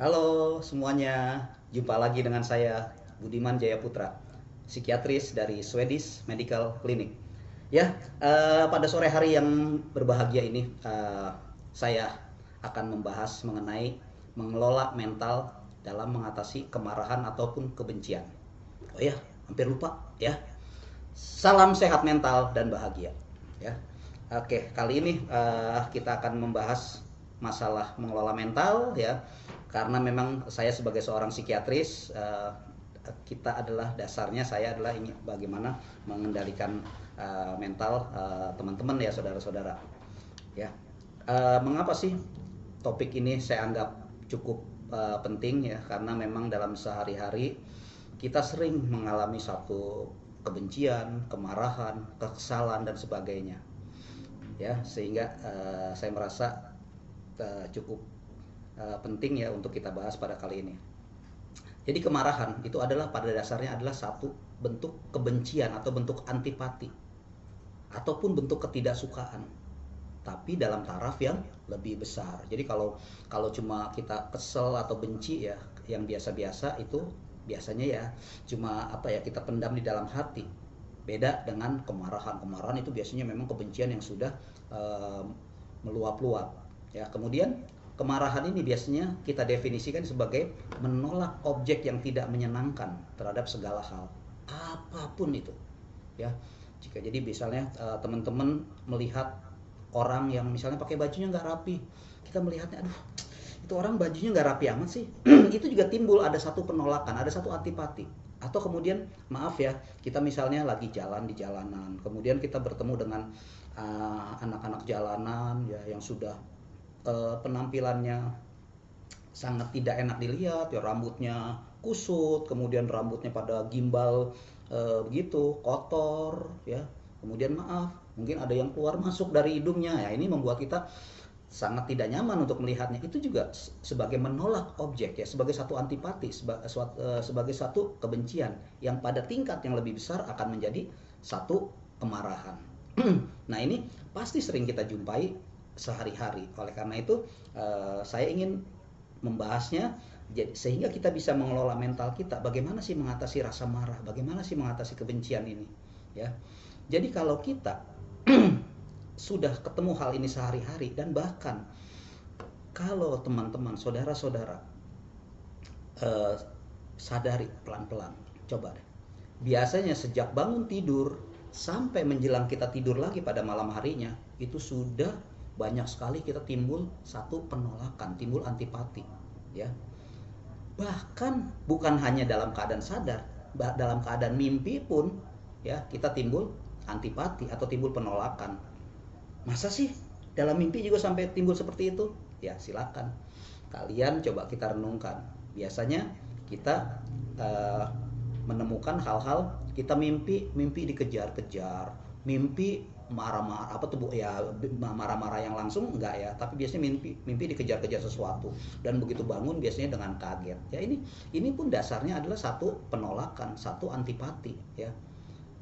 Halo semuanya, jumpa lagi dengan saya Budiman Jayaputra, psikiatris dari Swedish Medical Clinic. Ya, pada sore hari yang berbahagia ini, saya akan membahas mengenai mengelola mental dalam mengatasi kemarahan ataupun kebencian. Oh ya, hampir lupa ya. Salam sehat mental dan bahagia. Ya, oke, kali ini kita akan membahas masalah mengelola mental ya, karena memang saya sebagai seorang psikiatris, kita adalah dasarnya saya adalah ingin bagaimana mengendalikan mental teman-teman ya, saudara-saudara. Ya, mengapa sih topik ini saya anggap cukup penting ya, karena memang dalam sehari-hari kita sering mengalami satu kebencian, kemarahan, kekesalan dan sebagainya. Ya, sehingga saya merasa cukup penting ya untuk kita bahas pada kali ini. Jadi kemarahan itu adalah pada dasarnya adalah satu bentuk kebencian atau bentuk antipati ataupun bentuk ketidaksukaan, tapi dalam taraf yang lebih besar. Jadi kalau kalau cuma kita kesel atau benci ya, yang biasa-biasa itu biasanya ya cuma apa ya, kita pendam di dalam hati. Beda dengan kemarahan. Kemarahan itu biasanya memang kebencian yang sudah eh, meluap-luap. Ya, kemudian kemarahan ini biasanya kita definisikan sebagai menolak objek yang tidak menyenangkan terhadap segala hal, apapun itu. Ya, jika jadi misalnya teman-teman melihat orang yang misalnya pakai bajunya nggak rapi, kita melihatnya, aduh, itu orang bajunya nggak rapi amat sih. Itu juga timbul ada satu penolakan, ada satu antipati. Atau kemudian maaf ya, kita misalnya lagi jalan di jalanan, kemudian kita bertemu dengan anak-anak jalanan ya yang sudah penampilannya sangat tidak enak dilihat ya, rambutnya kusut, kemudian rambutnya pada gimbal begitu kotor ya, kemudian maaf mungkin ada yang keluar masuk dari hidungnya ya, ini membuat kita sangat tidak nyaman untuk melihatnya. Itu juga sebagai menolak objek ya, sebagai satu antipati, sebagai satu kebencian yang pada tingkat yang lebih besar akan menjadi satu kemarahan. Nah, ini pasti sering kita jumpai sehari-hari. Oleh karena itu, saya ingin membahasnya sehingga kita bisa mengelola mental kita. Bagaimana sih mengatasi rasa marah? Bagaimana sih mengatasi kebencian ini? Ya. Jadi kalau kita sudah ketemu hal ini sehari-hari, dan bahkan kalau teman-teman, saudara-saudara eh, sadari pelan-pelan, coba deh. Biasanya sejak bangun tidur sampai menjelang kita tidur lagi pada malam harinya, itu sudah banyak sekali kita timbul satu penolakan, timbul antipati, ya. Bahkan bukan hanya dalam keadaan sadar, dalam keadaan mimpi pun ya kita timbul antipati atau timbul penolakan. Masa sih dalam mimpi juga sampai timbul seperti itu? Ya silakan. Kalian coba kita renungkan. Biasanya kita uh, menemukan hal-hal, kita mimpi dikejar-kejar, mimpi marah-marah apa tuh Bu ya, marah-marah yang langsung enggak ya, tapi biasanya mimpi dikejar-kejar sesuatu, dan begitu bangun biasanya dengan kaget. Ya, ini pun dasarnya adalah satu penolakan, satu antipati ya.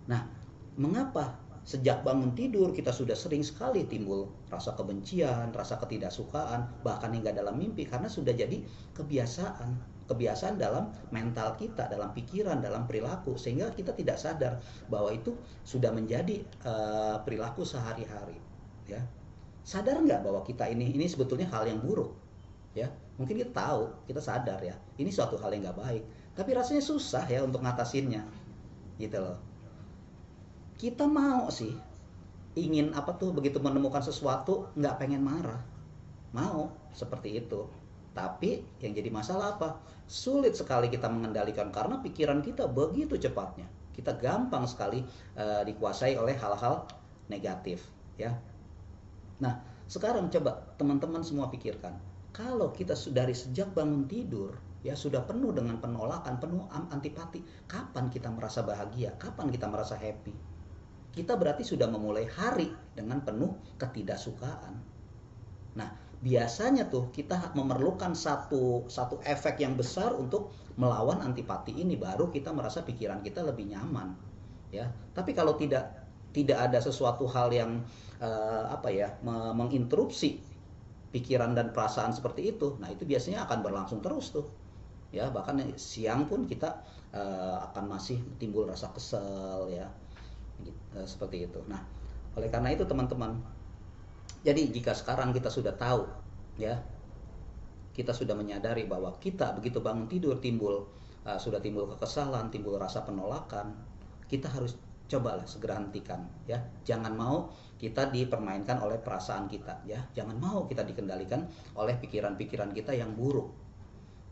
Nah, mengapa sejak bangun tidur kita sudah sering sekali timbul rasa kebencian, rasa ketidaksukaan, bahkan hingga dalam mimpi? Karena sudah jadi kebiasaan. Kebiasaan dalam mental kita, dalam pikiran, dalam perilaku, sehingga kita tidak sadar bahwa itu sudah menjadi perilaku sehari-hari. Ya, sadar nggak bahwa kita ini sebetulnya hal yang buruk? Ya, mungkin kita tahu, kita sadar ya, ini suatu hal yang nggak baik, tapi rasanya susah ya untuk ngatasinnya, gitu loh. Kita mau sih, ingin apa tuh, begitu menemukan sesuatu nggak pengen marah, mau seperti itu. Tapi yang jadi masalah apa, sulit sekali kita mengendalikan karena pikiran kita begitu cepatnya, kita gampang sekali dikuasai oleh hal-hal negatif ya. Nah, sekarang coba teman-teman semua pikirkan, kalau kita dari sejak bangun tidur ya sudah penuh dengan penolakan, penuh antipati, kapan kita merasa bahagia, kapan kita merasa happy? Kita berarti sudah memulai hari dengan penuh ketidaksukaan. Nah, biasanya tuh kita memerlukan satu satu efek yang besar untuk melawan antipati ini, baru kita merasa pikiran kita lebih nyaman, ya. Tapi kalau tidak ada sesuatu hal yang apa ya, menginterupsi pikiran dan perasaan seperti itu, nah itu biasanya akan berlangsung terus tuh. Ya, bahkan siang pun kita akan masih timbul rasa kesel ya. Seperti itu. Nah, oleh karena itu teman-teman, jadi jika sekarang kita sudah tahu ya, kita sudah menyadari bahwa kita begitu bangun tidur sudah timbul kekesalan, timbul rasa penolakan, kita harus cobalah segera hentikan ya. Jangan mau kita dipermainkan oleh perasaan kita ya. Jangan mau kita dikendalikan oleh pikiran-pikiran kita yang buruk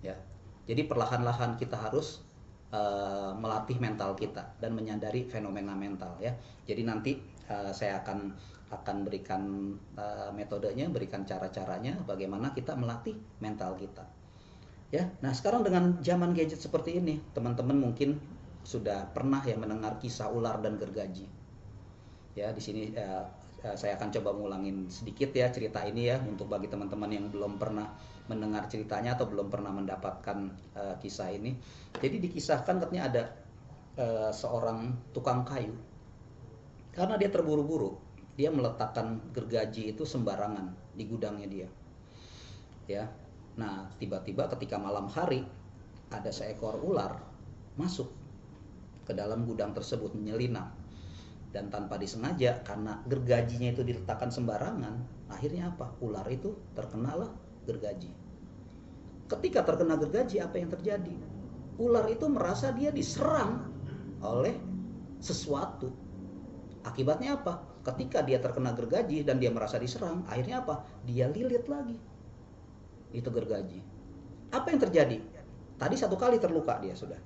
ya. Jadi perlahan-lahan kita harus melatih mental kita dan menyadari fenomena mental ya. Jadi nanti saya akan berikan metodenya, berikan cara-caranya bagaimana kita melatih mental kita. Ya. Nah, sekarang dengan zaman gadget seperti ini, teman-teman mungkin sudah pernah ya mendengar kisah ular dan gergaji. Ya, di sini saya akan coba ngulangin sedikit ya cerita ini ya, untuk bagi teman-teman yang belum pernah mendengar ceritanya atau belum pernah mendapatkan kisah ini. Jadi dikisahkan katanya ada seorang tukang kayu. Karena dia terburu-buru, dia meletakkan gergaji itu sembarangan di gudangnya dia. Ya. Nah, tiba-tiba ketika malam hari ada seekor ular masuk ke dalam gudang tersebut menyelinap. Dan tanpa disengaja, karena gergajinya itu diletakkan sembarangan, akhirnya apa? Ular itu terkenalah gergaji. Ketika terkena gergaji, apa yang terjadi? Ular itu merasa dia diserang oleh sesuatu. Akibatnya apa? Ketika dia terkena gergaji dan dia merasa diserang, akhirnya apa? Dia lilit lagi itu gergaji. Apa yang terjadi? Tadi 1 kali terluka dia sudah.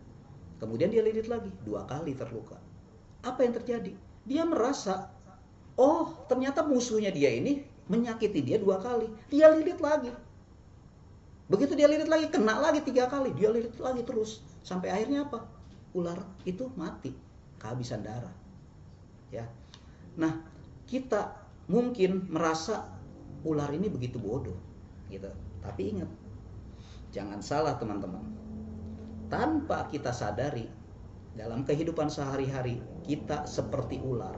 Kemudian dia lilit lagi, 2 kali terluka. Apa yang terjadi? Dia merasa, oh ternyata musuhnya dia ini menyakiti dia 2 kali. Dia lilit lagi. Begitu dia lilit lagi, kena lagi 3 kali. Dia lilit lagi terus. Sampai akhirnya apa? Ular itu mati, kehabisan darah. Ya. Nah, kita mungkin merasa ular ini begitu bodoh, gitu. Tapi ingat, jangan salah teman-teman. Tanpa kita sadari, dalam kehidupan sehari-hari kita seperti ular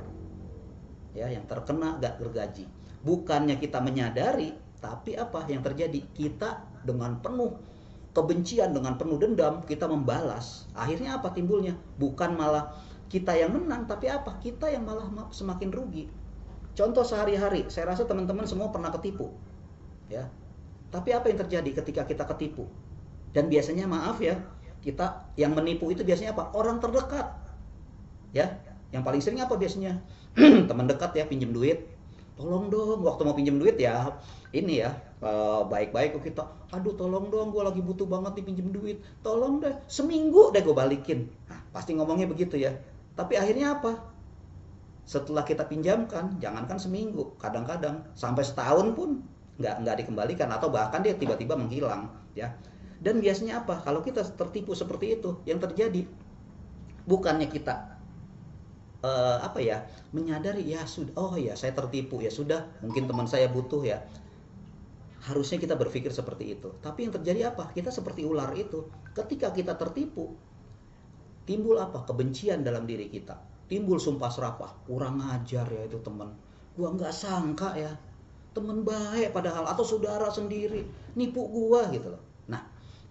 ya, yang terkena gergaji. Bukannya kita menyadari, tapi apa yang terjadi? Kita dengan penuh kebencian, dengan penuh dendam, kita membalas. Akhirnya apa timbulnya? Bukan malah kita yang menang, tapi apa? Kita yang malah semakin rugi. Contoh sehari-hari, saya rasa teman-teman semua pernah ketipu ya. Tapi apa yang terjadi ketika kita ketipu? Dan biasanya maaf ya, kita yang menipu itu biasanya apa? Orang terdekat. Ya, yang paling sering apa biasanya? Teman dekat ya, pinjam duit. Tolong dong, waktu mau pinjam duit ya, ini ya, baik-baik ke kita. Aduh, tolong dong, gue lagi butuh banget nih pinjam duit. Tolong deh, seminggu deh gue balikin. Nah, pasti ngomongnya begitu ya. Tapi akhirnya apa? Setelah kita pinjamkan, jangankan seminggu, kadang-kadang sampai setahun pun nggak dikembalikan, atau bahkan dia tiba-tiba menghilang ya. Dan biasanya apa? Kalau kita tertipu seperti itu, yang terjadi bukannya kita menyadari ya sudah, oh ya saya tertipu ya sudah, mungkin teman saya butuh ya. Harusnya kita berpikir seperti itu. Tapi yang terjadi apa? Kita seperti ular itu. Ketika kita tertipu, timbul apa? Kebencian dalam diri kita. Timbul sumpah serapah, kurang ajar ya itu teman. Gua nggak sangka ya, teman baik padahal, atau saudara sendiri nipu gua gitu loh. Nah,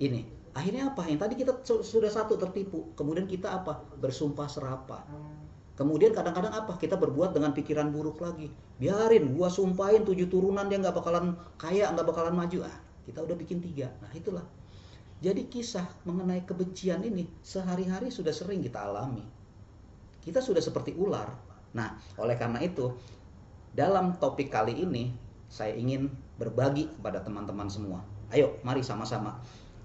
ini akhirnya apa? Yang tadi kita sudah satu tertipu, kemudian kita apa? Bersumpah serapah. Kemudian kadang-kadang apa? Kita berbuat dengan pikiran buruk lagi. Biarin gua sumpahin 7 turunan dia nggak bakalan kaya, nggak bakalan maju. Kita udah bikin 3. Nah, itulah. Jadi kisah mengenai kebencian ini sehari-hari sudah sering kita alami. Kita sudah seperti ular. Nah, oleh karena itu dalam topik kali ini saya ingin berbagi kepada teman-teman semua. Ayo, mari sama-sama.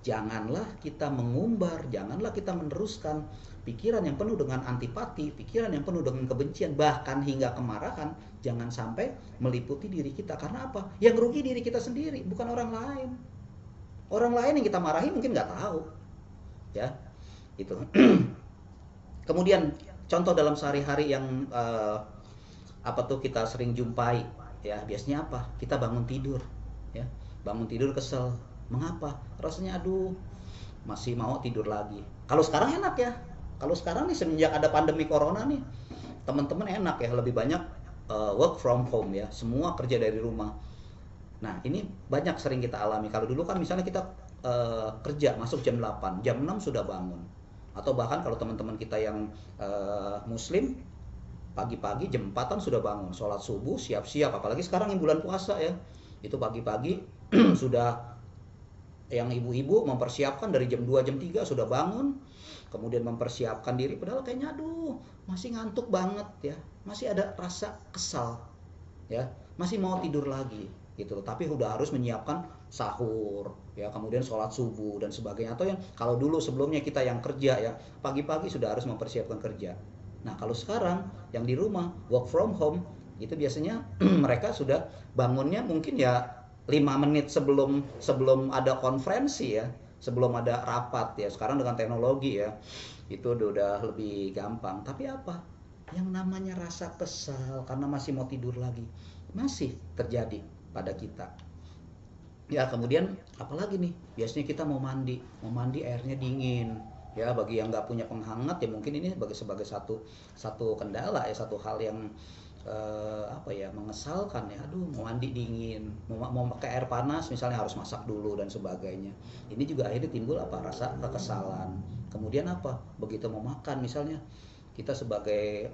Janganlah kita mengumbar, janganlah kita meneruskan pikiran yang penuh dengan antipati, pikiran yang penuh dengan kebencian, bahkan hingga kemarahan. Jangan sampai meliputi diri kita. Karena apa? Yang rugi diri kita sendiri, bukan orang lain. Orang lain yang kita marahi mungkin nggak tahu. Ya, itu. Kemudian contoh dalam sehari-hari yang kita sering jumpai. Ya, biasanya apa? Kita bangun tidur, ya. Bangun tidur kesel. Mengapa? Rasanya aduh, masih mau tidur lagi. Kalau sekarang enak ya. Kalau sekarang nih semenjak ada pandemi corona nih, teman-teman enak ya, lebih banyak work from home ya. Semua kerja dari rumah. Nah, ini banyak sering kita alami. Kalau dulu kan misalnya kita kerja masuk jam 8, jam 6 sudah bangun. Atau bahkan kalau teman-teman kita yang muslim, pagi-pagi jam 4-an sudah bangun, sholat subuh, siap-siap. Apalagi sekarang yang bulan puasa ya, itu pagi-pagi sudah, yang ibu-ibu mempersiapkan dari jam 2 jam 3 sudah bangun, kemudian mempersiapkan diri, padahal kayaknya aduh masih ngantuk banget ya, masih ada rasa kesal ya, masih mau tidur lagi gitu. Tapi udah harus menyiapkan sahur ya, kemudian sholat subuh dan sebagainya. Atau yang kalau dulu sebelumnya kita yang kerja ya, pagi-pagi sudah harus mempersiapkan kerja. Nah, kalau sekarang yang di rumah work from home itu biasanya mereka sudah bangunnya mungkin ya 5 menit sebelum sebelum ada konferensi ya, sebelum ada rapat ya. Sekarang dengan teknologi ya, itu udah lebih gampang. Tapi apa? Yang namanya rasa kesal karena masih mau tidur lagi masih terjadi pada kita. Ya, kemudian apalagi nih? Biasanya kita mau mandi airnya dingin. Ya, bagi yang nggak punya penghangat ya mungkin ini sebagai satu satu kendala ya, satu hal yang apa ya, mengesalkan ya. Aduh, mau mandi dingin, mau pakai air panas misalnya harus masak dulu dan sebagainya. Ini juga akhirnya timbul apa? Rasa kekesalan. Kemudian apa? Begitu mau makan misalnya, kita sebagai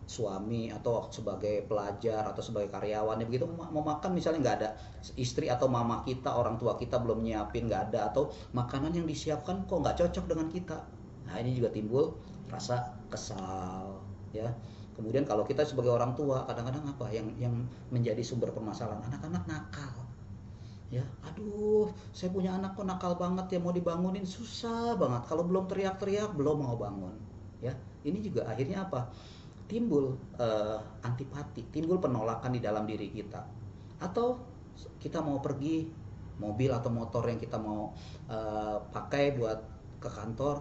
suami atau sebagai pelajar atau sebagai karyawan ya, begitu mau makan misalnya nggak ada istri atau mama kita, orang tua kita belum nyiapin, nggak ada, atau makanan yang disiapkan kok nggak cocok dengan kita. Nah, ini juga timbul rasa kesal ya. Kemudian kalau kita sebagai orang tua, kadang-kadang apa yang menjadi sumber permasalahan, anak-anak nakal ya. Aduh, saya punya anak kok nakal banget ya, mau dibangunin susah banget, kalau belum teriak-teriak belum mau bangun ya. Ini juga akhirnya apa, timbul antipati, timbul penolakan di dalam diri kita. Atau kita mau pergi, mobil atau motor yang kita mau pakai buat ke kantor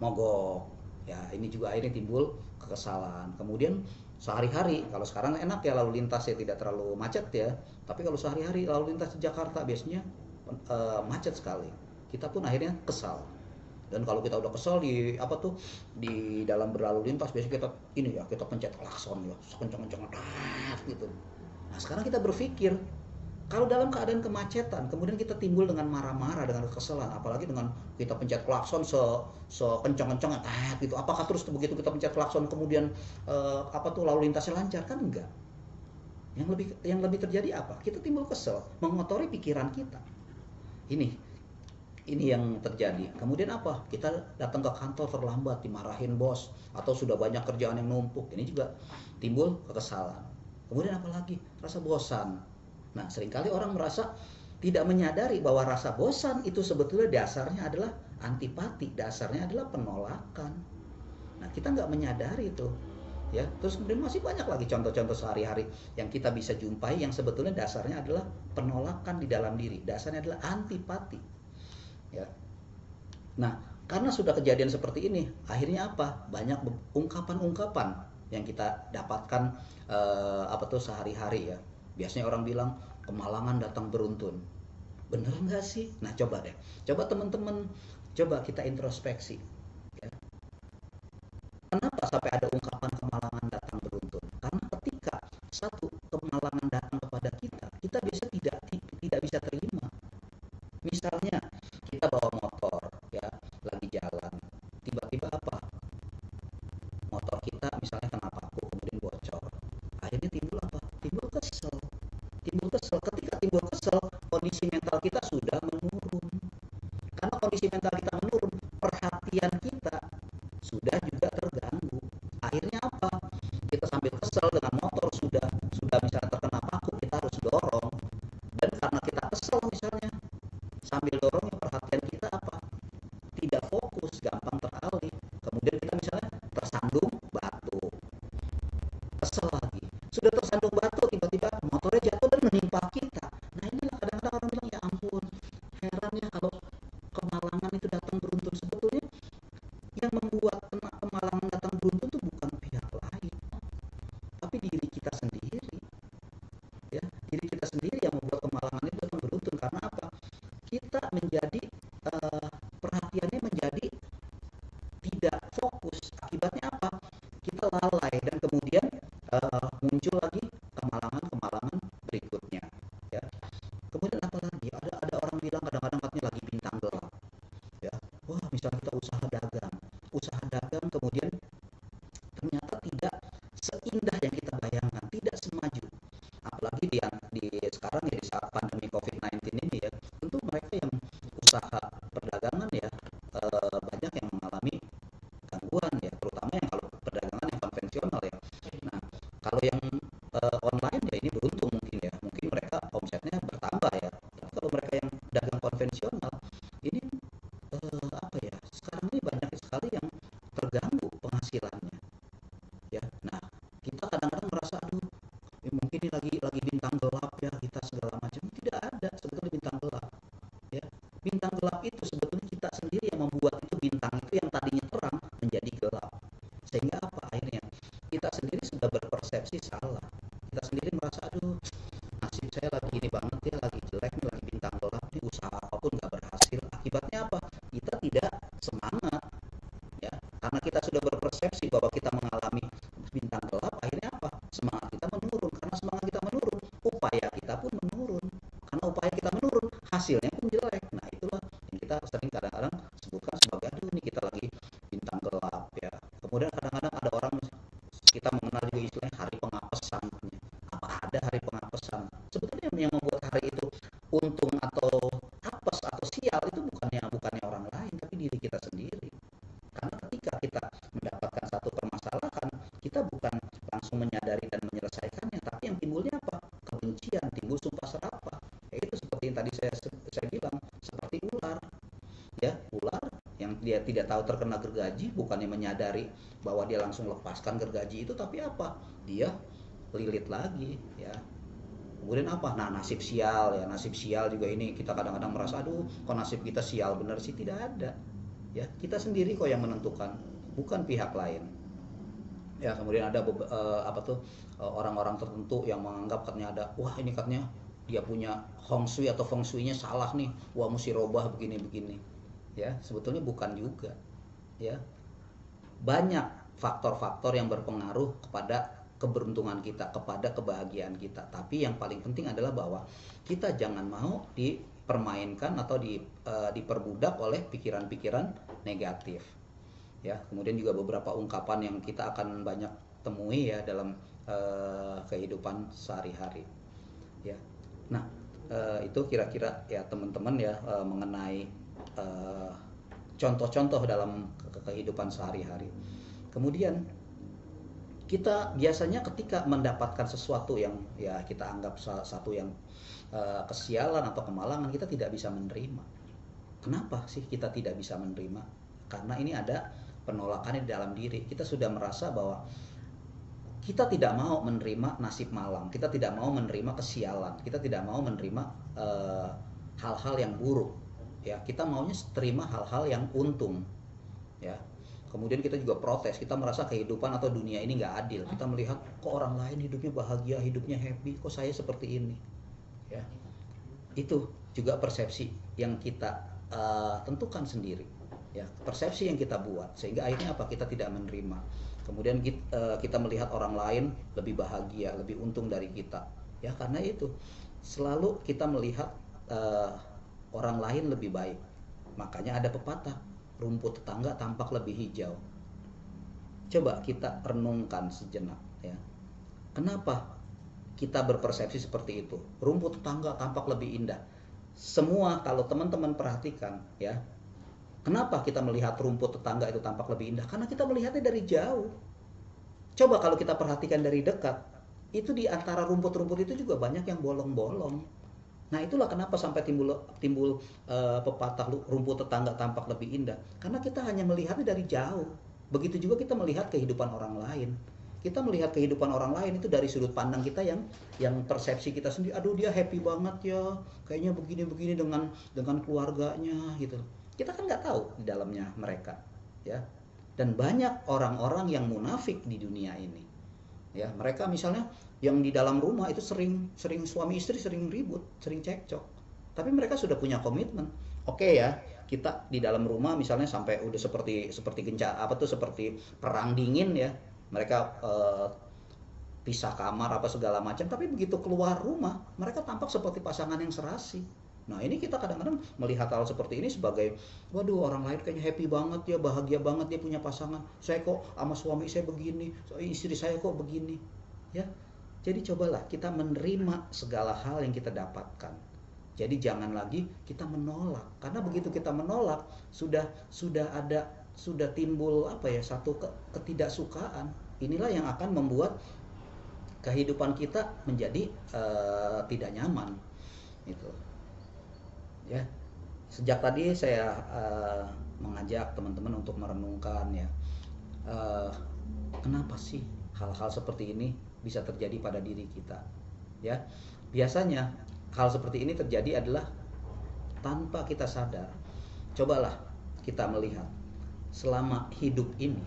mogok ya, ini juga akhirnya timbul kekesalan. Kemudian sehari-hari, kalau sekarang enak ya lalu lintas ya, tidak terlalu macet ya, tapi kalau sehari-hari lalu lintas di Jakarta biasanya macet sekali, kita pun akhirnya kesal. Dan kalau kita udah kesel di apa tuh, di dalam berlalu lintas, biasanya kita ini ya, kita pencet klakson ya sekencang-kencangnya gitu. Nah, sekarang kita berpikir, kalau dalam keadaan kemacetan kemudian kita timbul dengan marah-marah, dengan kekesalan, apalagi dengan kita pencet klakson sekencang-kencangnya gitu, apakah terus begitu kita pencet klakson kemudian apa tuh lalu lintasnya lancar? Kan enggak. Yang lebih terjadi apa? Kita timbul kesel, mengotori pikiran kita. Ini yang terjadi. Kemudian apa? Kita datang ke kantor terlambat, dimarahin bos, atau sudah banyak kerjaan yang numpuk. Ini juga timbul kekesalan. Kemudian apa lagi? Rasa bosan. Nah, seringkali orang merasa tidak menyadari bahwa rasa bosan itu sebetulnya dasarnya adalah antipati, dasarnya adalah penolakan. Nah, kita nggak menyadari itu. Ya, terus kemudian masih banyak lagi contoh-contoh sehari-hari yang kita bisa jumpai yang sebetulnya dasarnya adalah penolakan di dalam diri, dasarnya adalah antipati. Ya. Nah, karena sudah kejadian seperti ini, akhirnya apa? Banyak ungkapan-ungkapan yang kita dapatkan apa tuh sehari-hari ya. Biasanya orang bilang kemalangan datang beruntun. Bener nggak sih? Nah, coba deh. Coba teman-teman, coba kita introspeksi. Ya. Kenapa sampai ada ungkapan kemalangan datang beruntun? Karena ketika satu kemalangan datang kepada kita, kita biasanya tidak bisa terima. Misalnya kita bawa motor ya, lagi jalan, tiba-tiba apa, motor kita misalnya kena paku kemudian bocor, akhirnya timbul apa, timbul kesel. Ketika timbul kesel, kondisi mental kita sudah menurun. Karena kondisi mental kita menurun, perhatian kita sudah juga terganggu. Akhirnya apa, kita sambil kesel dengan motor sudah misalnya terkena paku, kita harus dorong. Dan karena kita kesel misalnya, sambil dorongnya perhatian kita apa, tidak fokus, gampang teralih. Kemudian kita misalnya tersandung batu, kesel lagi, sudah tersandung batu, tiba-tiba motornya jatuh dan menimpa kita. Nah, inilah kadang-kadang orang bilang, ya ampun, heran ya kalau kemalangan itu datang beruntun. Sebetulnya yang membuat kemalangan datang beruntun itu bukan pihak lain, tapi diri kita sendiri ya, diri kita sendiri yang membuat kemalangan itu datang beruntun. Karena apa? Kita menjadi perhatiannya menjadi tidak fokus. Akibatnya apa? Kita lalai dan kemudian muncul lagi kemalangan-kemalangan berikutnya. kadang-kadang katanya lagi bintang gelap, ya. Wah, misalnya kita usaha dagang kemudian ternyata tidak seindah yang kita bayangkan, tidak semaju. Apalagi di sekarang ya, di saat pandemi COVID-19 ini ya, tentu mereka yang usaha perdagangan ya, banyak yang mengalami gangguan ya, terutama yang kalau perdagangan yang konvensional ya. Nah, kalau yang online ya ini beruntung mungkin ya, mungkin mereka omsetnya bertambah ya. Tapi kalau mereka yang dagang konvensional ini apa ya? Sekarang ini banyak sekali yang terganggu penghasilannya ya. Nah, kita kadang-kadang merasa aduh, mungkin ini lagi bintang gelap ya, kita segala macam. Tidak ada sebetulnya bintang gelap ya. Bintang gelap itu sebetulnya kita sendiri yang membuat itu, bintang itu yang tadinya terang menjadi gelap. Sehingga apa akhirnya? Kita sendiri sudah berpersepsi salah. Kita sendiri merasa aduh, nasib saya lagi ini banget ya, lagi jelek nih, lagi bintang gelap nih, usaha apapun nggak berhasil. Akibatnya apa? Kita tidak semangat ya, karena kita sudah berpersepsi bahwa kita mengalami bintang gelap. Akhirnya apa? Semangat kita menurun. Karena semangat kita menurun, upaya kita pun menurun. Karena upaya kita menurun, hasilnya pun jelek. Nah, itulah yang kita sering kadang-kadang sebutkan sebagai aduh, ini kita lagi bintang gelap ya. Kemudian kadang-kadang ada orang, kita mengenal juga istilahnya hari pengapesan. Apa ada hari pengapesan? Sebetulnya yang membuat hari itu untung atau apes atau sial itu bukannya orang lain, tapi diri kita sendiri. Karena ketika kita mendapatkan satu permasalahan, kita bukan langsung menyadari dan menyelesaikannya, tapi yang timbulnya apa? Kebencian, timbul sumpah serapah. Itu seperti yang tadi saya bilang, seperti ular. Ya, ular yang dia tidak tahu terkena gergaji, bukannya menyadari bahwa dia langsung lepaskan gergaji itu, tapi apa? Dia lilit lagi, ya. Kemudian apa? Nah, nasib sial ya, nasib sial juga ini kita kadang-kadang merasa aduh, kok nasib kita sial bener sih? Tidak ada. Ya, kita sendiri kok yang menentukan, bukan pihak lain. Ya, kemudian ada orang-orang tertentu yang menganggap katanya ada, wah ini katanya dia punya hong shui atau feng shui-nya salah nih, wah mesti robah begini-begini. Ya, sebetulnya bukan juga. Ya, banyak faktor-faktor yang berpengaruh kepada keberuntungan kita, kepada kebahagiaan kita. Tapi yang paling penting adalah bahwa kita jangan mau dipermainkan atau diperbudak oleh pikiran-pikiran negatif. Ya, kemudian juga beberapa ungkapan yang kita akan banyak temui ya dalam kehidupan sehari-hari. Ya. Nah, itu kira-kira ya teman-teman ya mengenai contoh-contoh dalam kehidupan sehari-hari. Kemudian kita biasanya ketika mendapatkan sesuatu yang ya kita anggap satu yang kesialan atau kemalangan, kita tidak bisa menerima. Kenapa sih kita tidak bisa menerima? Karena ini ada penolakan di dalam diri. Kita sudah merasa bahwa kita tidak mau menerima nasib malang, kita tidak mau menerima kesialan, kita tidak mau menerima hal-hal yang buruk. Ya, kita maunya terima hal-hal yang untung. Ya. Kemudian kita juga protes, kita merasa kehidupan atau dunia ini nggak adil. Kita melihat kok orang lain hidupnya bahagia, hidupnya happy, kok saya seperti ini. Ya, itu juga persepsi yang kita tentukan sendiri. Ya, persepsi yang kita buat, sehingga akhirnya apa? Kita tidak menerima. Kemudian kita melihat orang lain lebih bahagia, lebih untung dari kita. Ya, karena itu selalu kita melihat orang lain lebih baik. Makanya ada pepatah, rumput tetangga tampak lebih hijau. Coba kita renungkan sejenak ya. Kenapa kita berpersepsi seperti itu? Rumput tetangga tampak lebih indah. Semua kalau teman-teman perhatikan ya, kenapa kita melihat rumput tetangga itu tampak lebih indah? Karena kita melihatnya dari jauh. Coba kalau kita perhatikan dari dekat, itu di antara rumput-rumput itu juga banyak yang bolong-bolong. Nah, itulah kenapa sampai timbul pepatah rumput tetangga tampak lebih indah. Karena kita hanya melihatnya dari jauh. Begitu juga kita melihat kehidupan orang lain. Kita melihat kehidupan orang lain itu dari sudut pandang kita yang persepsi kita sendiri. Aduh, dia happy banget ya, kayaknya begini-begini dengan keluarganya gitu. Kita kan nggak tahu di dalamnya mereka, ya. Dan banyak orang-orang yang munafik di dunia ini. Ya, mereka misalnya yang di dalam rumah itu sering suami istri sering ribut, sering cekcok. Tapi mereka sudah punya komitmen. Oke ya, kita di dalam rumah misalnya sampai udah seperti seperti perang dingin ya. Mereka pisah kamar apa segala macam, tapi begitu keluar rumah, mereka tampak seperti pasangan yang serasi. Nah, ini kita kadang-kadang melihat hal seperti ini sebagai, waduh, orang lain kayaknya happy banget ya, bahagia banget dia punya pasangan. Saya kok sama suami saya begini, istri saya kok begini. Ya. Jadi cobalah kita menerima segala hal yang kita dapatkan. Jadi jangan lagi kita menolak, karena begitu kita menolak sudah timbul apa ya, satu ketidaksukaan. Inilah yang akan membuat kehidupan kita menjadi tidak nyaman gitu. Ya, sejak tadi saya mengajak teman-teman untuk merenungkan ya, uh, kenapa sih hal-hal seperti ini bisa terjadi pada diri kita. Ya, biasanya hal seperti ini terjadi adalah tanpa kita sadar. Cobalah kita melihat selama hidup ini,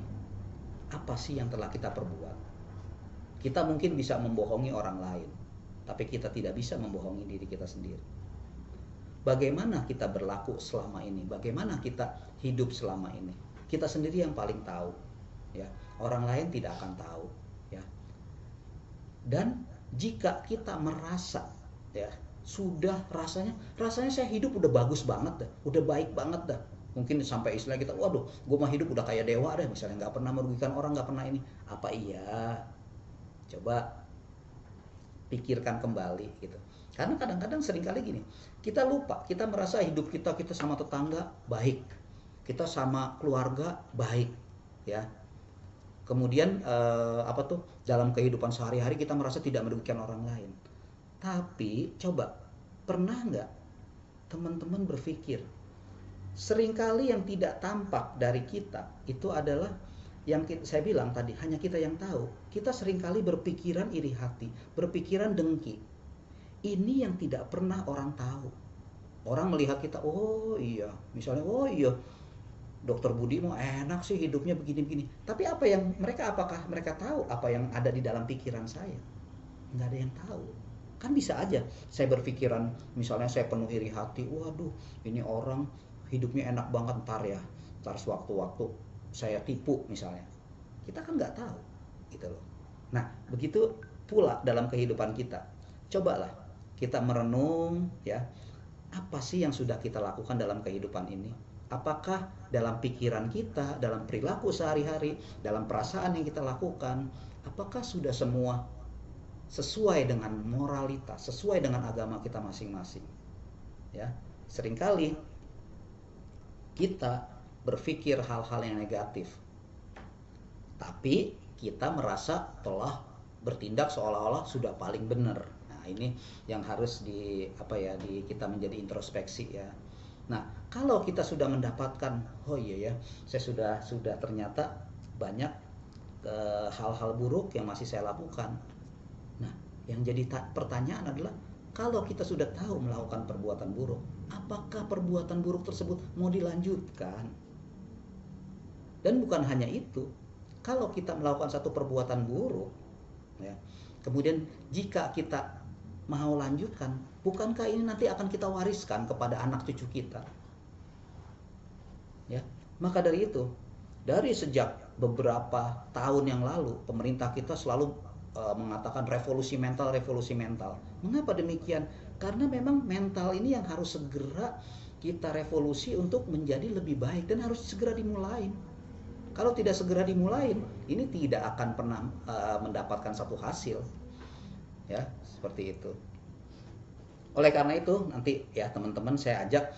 apa sih yang telah kita perbuat. Kita mungkin bisa membohongi orang lain, tapi kita tidak bisa membohongi diri kita sendiri. Bagaimana kita berlaku selama ini, bagaimana kita hidup selama ini, kita sendiri yang paling tahu ya, orang lain tidak akan tahu ya. Dan jika kita merasa ya, sudah rasanya saya hidup udah bagus banget dah, udah baik banget dah, mungkin sampai istilah kita, waduh, gue mah hidup udah kayak dewa deh, misalnya nggak pernah merugikan orang, nggak pernah ini. Apa iya? Coba pikirkan kembali gitu. Karena kadang-kadang seringkali gini, kita lupa, kita merasa hidup kita sama tetangga baik, kita sama keluarga baik, ya. Kemudian dalam kehidupan sehari-hari kita merasa tidak merugikan orang lain. Tapi coba, pernah nggak teman-teman berpikir, seringkali yang tidak tampak dari kita itu adalah yang saya bilang tadi, hanya kita yang tahu. Kita seringkali berpikiran iri hati, berpikiran dengki. Ini yang tidak pernah orang tahu. Orang melihat kita, oh iya, misalnya, oh iya, Dokter Budi mau enak sih hidupnya begini-begini. Tapi apakah mereka tahu apa yang ada di dalam pikiran saya? Nggak ada yang tahu. Kan bisa aja saya berpikiran, misalnya saya penuh iri hati, waduh, ini orang hidupnya enak banget, ntar sewaktu-waktu saya tipu misalnya. Kita kan nggak tahu gitu loh. Nah, begitu pula dalam kehidupan kita. Cobalah kita merenung ya, apa sih yang sudah kita lakukan dalam kehidupan ini? Apakah dalam pikiran kita, dalam perilaku sehari-hari, dalam perasaan yang kita lakukan, apakah sudah semua sesuai dengan moralitas, sesuai dengan agama kita masing-masing? Ya, seringkali kita berpikir hal-hal yang negatif, tapi kita merasa telah bertindak seolah-olah sudah paling benar. Nah, ini yang harus kita menjadi introspeksi ya. Nah, kalau kita sudah mendapatkan, oh iya ya, saya sudah ternyata banyak hal-hal buruk yang masih saya lakukan. Nah, yang jadi pertanyaan adalah, kalau kita sudah tahu melakukan perbuatan buruk, apakah perbuatan buruk tersebut mau dilanjutkan? Dan bukan hanya itu, kalau kita melakukan satu perbuatan buruk, ya, kemudian jika kita mau lanjutkan, bukankah ini nanti akan kita wariskan kepada anak cucu kita? Ya, maka dari itu, dari sejak beberapa tahun yang lalu, pemerintah kita selalu mengatakan revolusi mental. Mengapa demikian? Karena memang mental ini yang harus segera kita revolusi untuk menjadi lebih baik dan harus segera dimulai. Kalau tidak segera dimulai, ini tidak akan pernah mendapatkan satu hasil. Ya, seperti itu. Oleh karena itu, nanti ya teman-teman saya ajak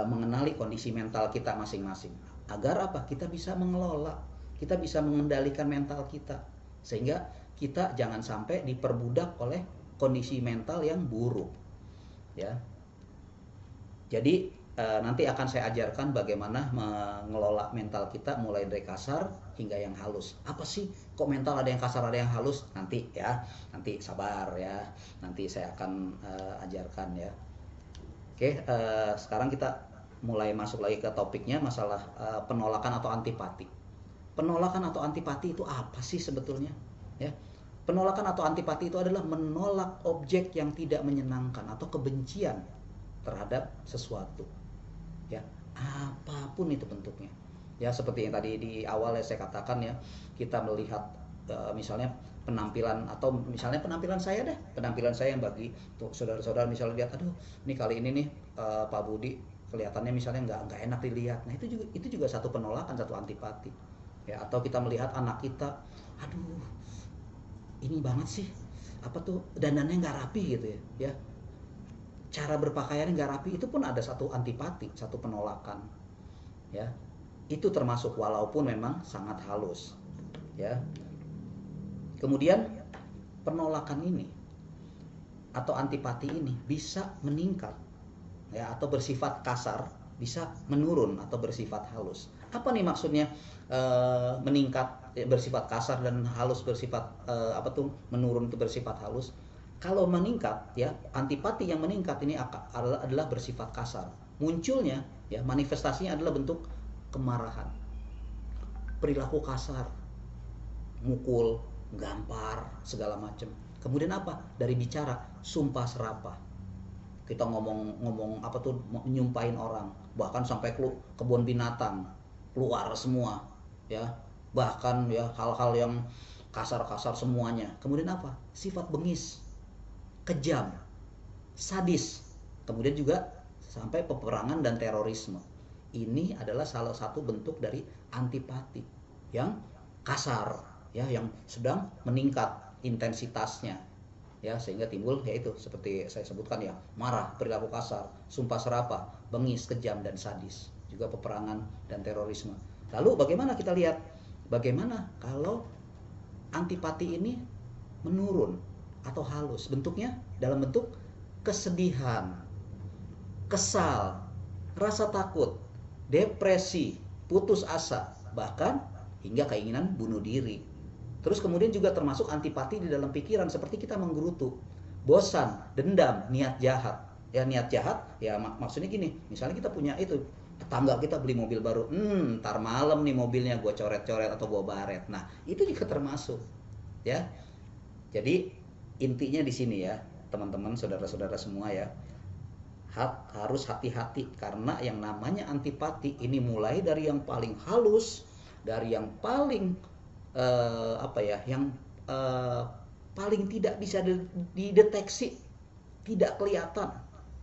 mengenali kondisi mental kita masing-masing. Agar apa? Kita bisa mengelola, kita bisa mengendalikan mental kita. Sehingga kita jangan sampai diperbudak oleh kondisi mental yang buruk. Ya. Jadi nanti akan saya ajarkan bagaimana mengelola mental kita mulai dari kasar hingga yang halus. Apa sih kok mental ada yang kasar ada yang halus? Nanti ya, nanti sabar ya. Nanti saya akan ajarkan ya. Oke, sekarang kita mulai masuk lagi ke topiknya, masalah penolakan atau antipati. Penolakan atau antipati itu apa sih sebetulnya? Ya. Penolakan atau antipati itu adalah menolak objek yang tidak menyenangkan atau kebencian terhadap sesuatu. Ya, apapun itu bentuknya. Ya, seperti yang tadi di awal saya katakan ya, kita melihat misalnya penampilan, atau misalnya penampilan saya deh, penampilan saya yang bagi tuh saudara-saudara misalnya lihat, aduh ini kali ini nih Pak Budi kelihatannya misalnya nggak enak dilihat. Nah itu juga satu penolakan, satu antipati ya. Atau kita melihat anak kita, aduh ini banget sih, apa tuh dandannya nggak rapi gitu ya, cara berpakaiannya nggak rapi, itu pun ada satu antipati, satu penolakan ya. Itu termasuk walaupun memang sangat halus ya. Kemudian penolakan ini atau antipati ini bisa meningkat ya, atau bersifat kasar, bisa menurun atau bersifat halus. Apa nih maksudnya meningkat bersifat kasar dan halus bersifat apa tuh menurun itu bersifat halus? Kalau meningkat ya, antipati yang meningkat ini adalah bersifat kasar. Munculnya ya, manifestasinya adalah bentuk kemarahan, perilaku kasar, mukul, gampar, segala macam. Kemudian apa? Dari bicara, sumpah serapah. Kita ngomong apa tuh, nyumpahin orang, bahkan sampai kebun binatang keluar semua ya. Bahkan ya hal-hal yang kasar-kasar semuanya. Kemudian apa? Sifat bengis, kejam, sadis. Kemudian juga sampai peperangan dan terorisme. Ini adalah salah satu bentuk dari antipati yang kasar ya, yang sedang meningkat intensitasnya ya, sehingga timbul yaitu seperti saya sebutkan ya, marah, perilaku kasar, sumpah serapah, bengis, kejam, dan sadis, juga peperangan dan terorisme. Lalu bagaimana kita lihat, bagaimana kalau antipati ini menurun atau halus? Bentuknya dalam bentuk kesedihan, kesal, rasa takut, depresi, putus asa, bahkan hingga keinginan bunuh diri. Terus kemudian juga termasuk antipati di dalam pikiran, seperti kita menggerutu, bosan, dendam, niat jahat. Ya niat jahat ya maksudnya gini, misalnya kita punya itu, tetangga kita beli mobil baru, ntar malam nih mobilnya gue coret-coret atau gue baret. Nah itu juga termasuk ya. Jadi intinya di sini ya teman-teman, saudara-saudara semua ya, harus hati-hati, karena yang namanya antipati ini mulai dari yang paling halus, dari yang paling apa ya, yang paling tidak bisa dideteksi, tidak kelihatan,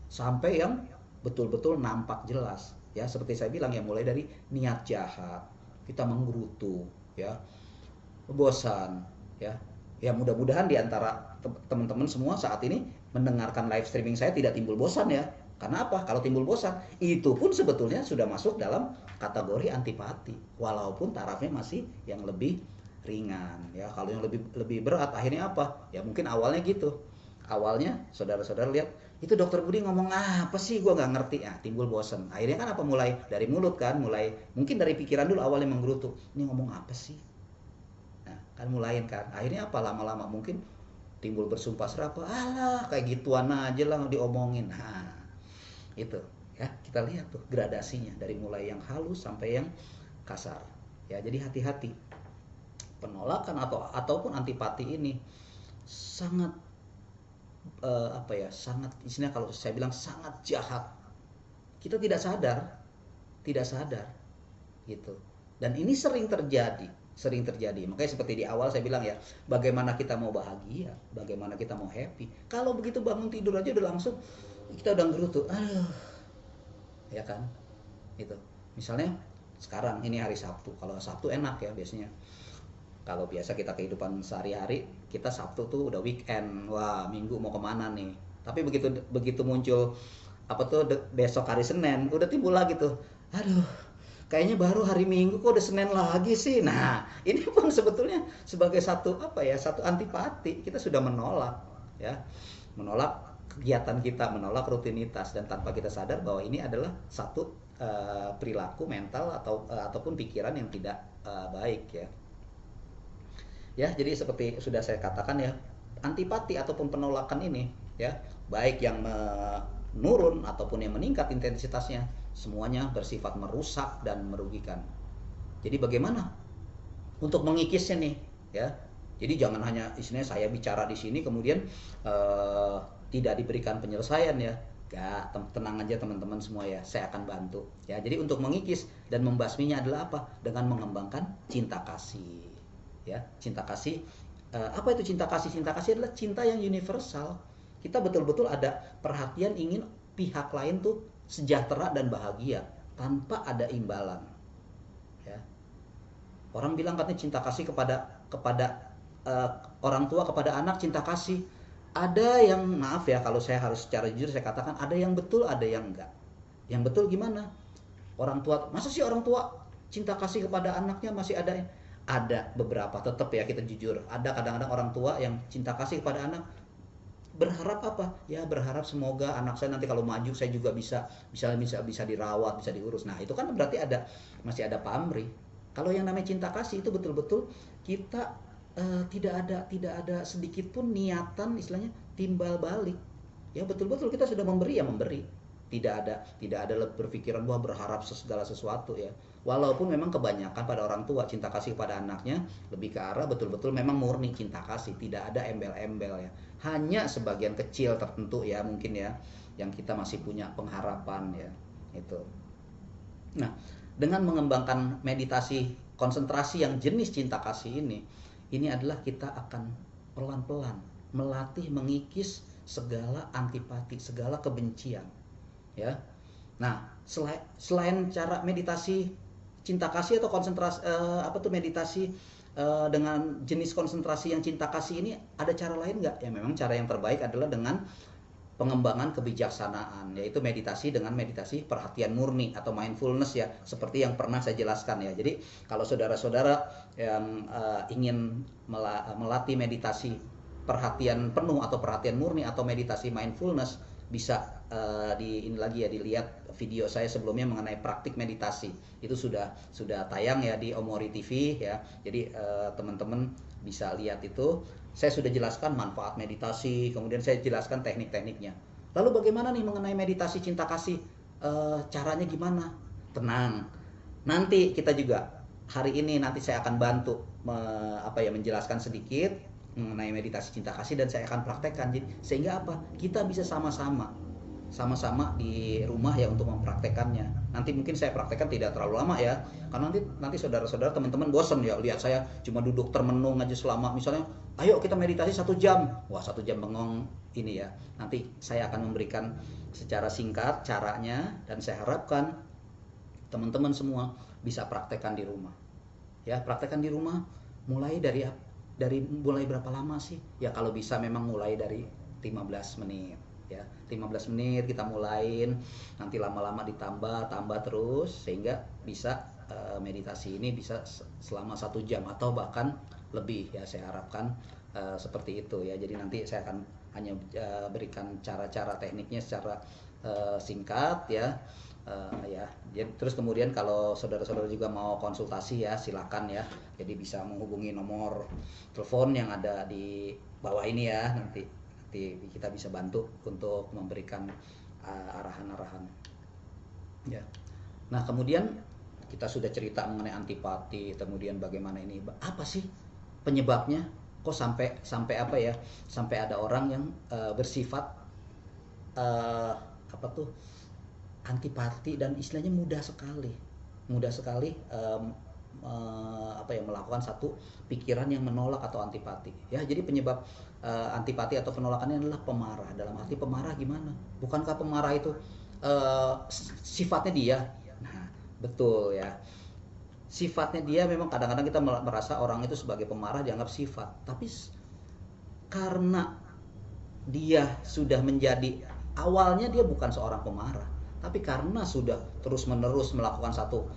sampai yang betul-betul nampak jelas ya. Seperti saya bilang ya, mulai dari niat jahat, kita menggerutu ya, bosan ya. Ya mudah-mudahan di antara teman-teman semua saat ini mendengarkan live streaming saya tidak timbul bosan ya. Karena apa? Kalau timbul bosan, itu pun sebetulnya sudah masuk dalam kategori antipati, walaupun tarafnya masih yang lebih ringan ya. Kalau yang lebih berat akhirnya apa? Ya mungkin awalnya gitu. Awalnya saudara-saudara lihat, itu dokter Budi ngomong apa sih, gua nggak ngerti ya, timbul bosan. Akhirnya kan apa, mulai dari mulut kan, mulai mungkin dari pikiran dulu awalnya menggerutu, ini ngomong apa sih. Nah kan mulain kan, akhirnya apa, lama-lama mungkin timbul bersumpah serapah, alah kayak gituan aja lah diomongin. Nah itu ya, kita lihat tuh gradasinya dari mulai yang halus sampai yang kasar ya. Jadi hati-hati, penolakan ataupun antipati ini sangat apa ya, sangat, istilahnya kalau saya bilang sangat jahat. Kita tidak sadar gitu. Dan ini sering terjadi. Makanya seperti di awal saya bilang ya, bagaimana kita mau bahagia, bagaimana kita mau happy, kalau begitu bangun tidur aja udah langsung kita udah gerutu, aduh ya kan. Itu misalnya sekarang ini hari Sabtu, kalau Sabtu enak ya biasanya. Kalau biasa kita kehidupan sehari-hari, kita Sabtu tuh udah weekend, wah Minggu mau kemana nih. Tapi begitu muncul apa tuh besok hari Senin, udah timbul lagi tuh, aduh kayaknya baru hari Minggu kok udah Senin lagi sih. Nah ini pun sebetulnya sebagai satu apa ya, satu antipati. Kita sudah menolak ya, menolak kegiatan kita, menolak rutinitas, dan tanpa kita sadar bahwa ini adalah satu perilaku mental ataupun pikiran yang tidak baik ya. Ya, jadi seperti sudah saya katakan ya, antipati ataupun penolakan ini ya, baik yang menurun ataupun yang meningkat intensitasnya, semuanya bersifat merusak dan merugikan. Jadi bagaimana untuk mengikisnya nih ya? Jadi jangan hanya istilahnya saya bicara di sini kemudian tidak diberikan penyelesaian ya. Gak, tenang aja teman-teman semua ya, saya akan bantu ya. Jadi untuk mengikis dan membasminya adalah apa? Dengan mengembangkan cinta kasih ya. Cinta kasih, apa itu cinta kasih? Cinta kasih adalah cinta yang universal. Kita betul-betul ada perhatian ingin pihak lain tuh sejahtera dan bahagia tanpa ada imbalan, ya. Orang bilang katanya cinta kasih kepada kepada eh, orang tua kepada anak, cinta kasih. Ada yang, maaf ya kalau saya harus secara jujur saya katakan, ada yang betul, ada yang enggak. Yang betul gimana? Orang tua, masa sih orang tua cinta kasih kepada anaknya masih ada? Ada beberapa, tetap ya kita jujur. Ada kadang-kadang orang tua yang cinta kasih kepada anak, berharap apa? Ya berharap semoga anak saya nanti kalau maju saya juga bisa dirawat, bisa diurus. Nah, itu kan berarti masih ada pamrih. Kalau yang namanya cinta kasih itu betul-betul kita tidak ada sedikit pun niatan istilahnya timbal balik. Ya betul-betul kita sudah memberi ya memberi. Tidak ada berpikiran wah berharap segala sesuatu ya. Walaupun memang kebanyakan pada orang tua cinta kasih pada anaknya lebih ke arah betul-betul memang murni cinta kasih, tidak ada embel-embel ya. Hanya sebagian kecil tertentu ya mungkin ya yang kita masih punya pengharapan ya. Itu. Nah, dengan mengembangkan meditasi konsentrasi yang jenis cinta kasih ini adalah kita akan pelan-pelan melatih mengikis segala antipati, segala kebencian, ya. Nah, selain cara meditasi cinta kasih atau konsentrasi meditasi dengan jenis konsentrasi yang cinta kasih ini, ada cara lain nggak? Ya memang cara yang terbaik adalah dengan pengembangan kebijaksanaan, yaitu meditasi dengan meditasi perhatian murni atau mindfulness ya, seperti yang pernah saya jelaskan ya. Jadi kalau saudara-saudara yang ingin melatih meditasi perhatian penuh atau perhatian murni atau meditasi mindfulness, bisa dilihat video saya sebelumnya mengenai praktik meditasi. Itu sudah tayang ya di Omori TV ya. Jadi teman-teman bisa lihat itu. Saya sudah jelaskan manfaat meditasi, kemudian saya jelaskan teknik-tekniknya. Lalu bagaimana nih mengenai meditasi cinta kasih? Caranya gimana? Tenang. Nanti kita juga hari ini nanti saya akan bantu menjelaskan sedikit mengenai meditasi cinta kasih dan saya akan praktekkan. Sehingga apa? Kita bisa sama-sama di rumah ya untuk mempraktekannya. Nanti mungkin saya praktekkan tidak terlalu lama ya, karena nanti saudara-saudara teman-teman bosan ya lihat saya cuma duduk termenung aja selama misalnya, ayo kita meditasi 1 jam, wah 1 jam bengong ini ya. Nanti saya akan memberikan secara singkat caranya dan saya harapkan teman-teman semua bisa praktekkan di rumah. Ya praktekkan di rumah, mulai dari mulai berapa lama sih? Ya kalau bisa memang mulai dari 15 menit. Ya 15 menit kita mulain, nanti lama-lama tambah terus sehingga bisa meditasi ini bisa selama 1 jam atau bahkan lebih ya, saya harapkan seperti itu ya. Jadi nanti saya akan hanya berikan cara-cara tekniknya secara singkat ya. Terus kemudian kalau saudara-saudara juga mau konsultasi ya silakan ya, jadi bisa menghubungi nomor telepon yang ada di bawah ini ya. Nanti kita bisa bantu untuk memberikan arahan-arahan ya. Nah kemudian kita sudah cerita mengenai antipati, kemudian bagaimana ini apa sih penyebabnya kok sampai apa ya, sampai ada orang yang bersifat antipati dan istilahnya mudah sekali melakukan satu pikiran yang menolak atau antipati ya. Jadi penyebab antipati atau penolakannya adalah pemarah. Dalam arti pemarah gimana? Bukankah pemarah itu sifatnya dia? Nah betul ya, sifatnya dia. Memang kadang-kadang kita merasa orang itu sebagai pemarah dianggap sifat, tapi karena dia sudah menjadi, awalnya dia bukan seorang pemarah, tapi karena sudah terus-menerus melakukan satu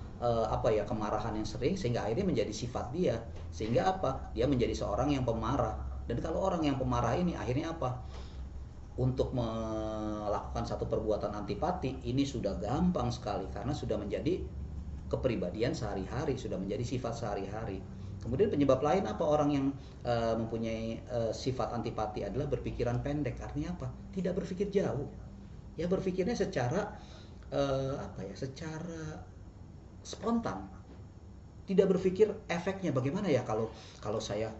kemarahan yang sering, sehingga akhirnya menjadi sifat dia, sehingga dia menjadi seorang yang pemarah. Dan kalau orang yang pemarah ini akhirnya untuk melakukan satu perbuatan antipati ini sudah gampang sekali, karena sudah menjadi kepribadian sehari-hari, sudah menjadi sifat sehari-hari. Kemudian penyebab lain apa? Orang yang mempunyai sifat antipati adalah berpikiran pendek. Artinya apa? Tidak berpikir jauh. Ya berpikirnya secara secara spontan. Tidak berpikir efeknya bagaimana ya kalau saya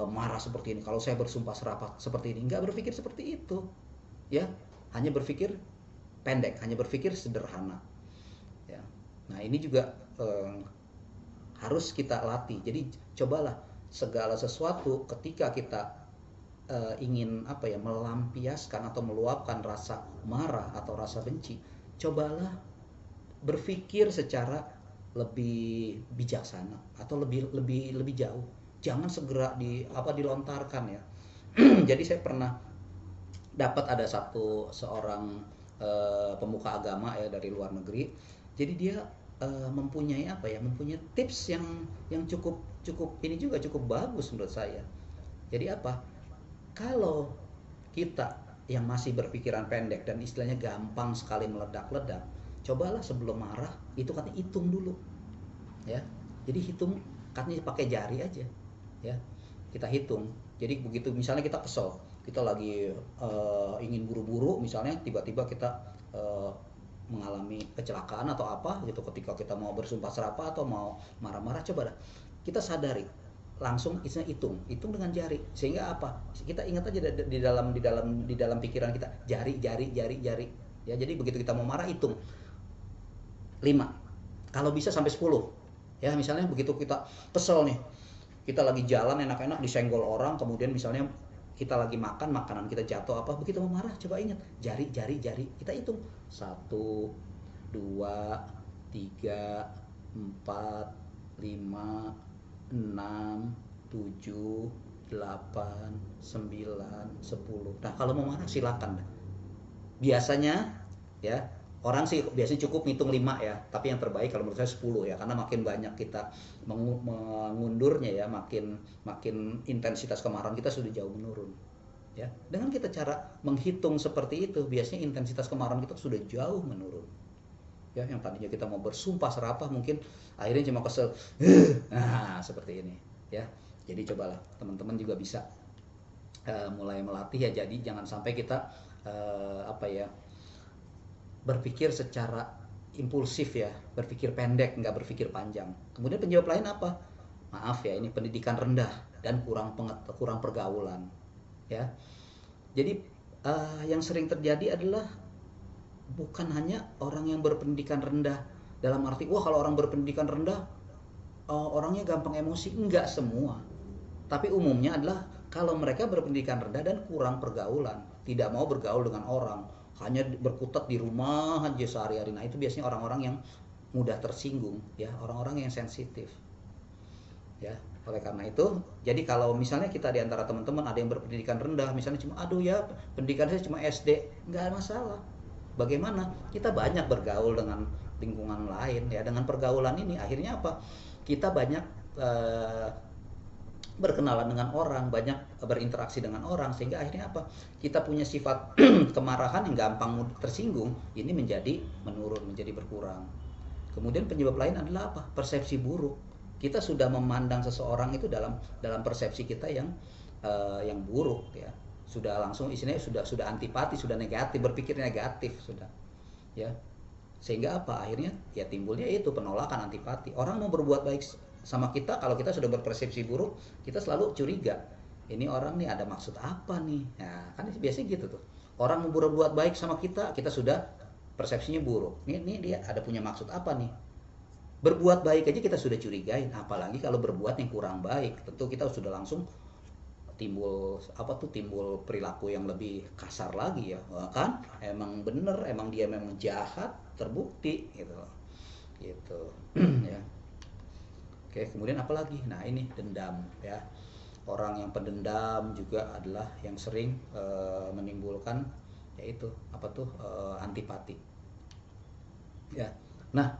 marah seperti ini, kalau saya bersumpah serapah seperti ini. Enggak berpikir seperti itu. Ya, hanya berpikir pendek, hanya berpikir sederhana. Ya. Nah, ini juga harus kita latih. Jadi cobalah segala sesuatu ketika kita ingin melampiaskan atau meluapkan rasa marah atau rasa benci, cobalah berpikir secara lebih bijaksana atau lebih jauh. Jangan segera dilontarkan ya. Jadi saya pernah dapat ada seorang pemuka agama ya dari luar negeri. Jadi dia mempunyai mempunyai tips yang cukup ini juga cukup bagus menurut saya. Jadi kalau kita yang masih berpikiran pendek dan istilahnya gampang sekali meledak-ledak, cobalah sebelum marah itu katanya hitung dulu ya. Jadi hitung, katanya pakai jari aja ya, kita hitung. Jadi begitu misalnya kita kesel, kita lagi ingin buru-buru, misalnya tiba-tiba kita mengalami kecelakaan atau apa gitu, ketika kita mau bersumpah serapah atau mau marah-marah, coba dah kita sadari, langsung hitung dengan jari, sehingga kita ingat aja di dalam pikiran kita, jari ya. Jadi begitu kita mau marah, hitung 5, kalau bisa sampai 10 ya. Misalnya begitu kita kesel nih, kita lagi jalan enak-enak disenggol orang, kemudian misalnya kita lagi makan, makanan kita jatuh begitu mau marah, coba ingat jari, kita hitung 1, 2, 3, 4, 5, 6, 7, 8, 9, 10. Nah, kalau mau marah silakan. Biasanya ya, orang sih biasanya cukup ngitung 5 ya, tapi yang terbaik kalau menurut saya 10 ya, karena makin banyak kita mengundurnya ya, makin intensitas kemarahan kita sudah jauh menurun ya. Dengan kita cara menghitung seperti itu, biasanya intensitas kemarahan kita sudah jauh menurun ya. Yang tadinya kita mau bersumpah serapah, mungkin akhirnya cuma kesel, nah seperti ini ya. Jadi cobalah teman-teman juga bisa mulai melatih ya. Jadi jangan sampai kita berpikir secara impulsif ya, berpikir pendek, nggak berpikir panjang. Kemudian penyebab lain apa? Maaf ya, ini pendidikan rendah dan kurang pergaulan ya. Jadi yang sering terjadi adalah bukan hanya orang yang berpendidikan rendah dalam arti kalau orang berpendidikan rendah orangnya gampang emosi, enggak semua. Tapi umumnya adalah kalau mereka berpendidikan rendah dan kurang pergaulan, tidak mau bergaul dengan orang, hanya berkutat di rumah aja sehari-hari. Nah, itu biasanya orang-orang yang mudah tersinggung ya, orang-orang yang sensitif ya. Oleh karena itu, jadi kalau misalnya kita di antara teman-teman ada yang berpendidikan rendah, misalnya cuma pendidikan saya cuma SD, nggak masalah. Bagaimana kita banyak bergaul dengan lingkungan lain ya. Dengan pergaulan ini akhirnya kita banyak berkenalan dengan orang, banyak berinteraksi dengan orang, sehingga akhirnya kita punya sifat kemarahan yang gampang tersinggung ini menjadi menurun, menjadi berkurang. Kemudian penyebab lain adalah persepsi buruk. Kita sudah memandang seseorang itu dalam persepsi kita yang buruk ya. Sudah langsung istilahnya sudah antipati, sudah negatif, berpikir negatif sudah ya. Sehingga akhirnya ya timbulnya itu penolakan, antipati. Orang mau berbuat baik sama kita, kalau kita sudah berpersepsi buruk, kita selalu curiga, ini orang nih ada maksud apa nih. Nah, kan biasanya gitu tuh. Orang mau berbuat baik sama kita sudah persepsinya buruk. Ini dia ada punya maksud apa nih? Berbuat baik aja kita sudah curigain, apalagi kalau berbuat yang kurang baik. Tentu kita sudah langsung timbul perilaku yang lebih kasar lagi ya. Kan emang bener, emang dia memang jahat, terbukti gitu. Gitu. Ya. Oke, kemudian apa lagi? Nah, ini dendam ya. Orang yang pendendam juga adalah yang sering menimbulkan yaitu antipati. Ya. Nah,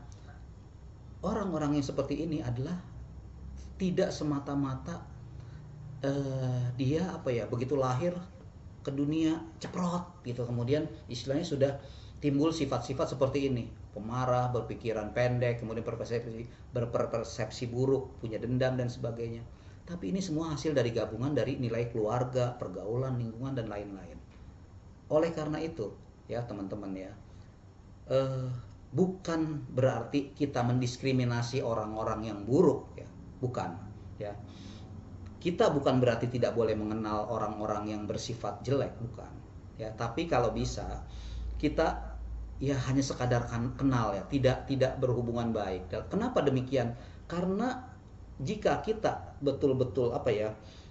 orang-orang yang seperti ini adalah tidak semata-mata dia begitu lahir ke dunia ceprot gitu, kemudian istilahnya sudah timbul sifat-sifat seperti ini, pemarah, berpikiran pendek, kemudian berpersepsi buruk, punya dendam dan sebagainya. Tapi ini semua hasil dari gabungan dari nilai keluarga, pergaulan, lingkungan dan lain-lain. Oleh karena itu ya teman-teman ya, bukan berarti kita mendiskriminasi orang-orang yang buruk ya, bukan ya. Kita bukan berarti tidak boleh mengenal orang-orang yang bersifat jelek, bukan ya. Tapi kalau bisa kita ya hanya sekadar kenal ya, tidak berhubungan baik. Kenapa demikian? Karena jika kita betul-betul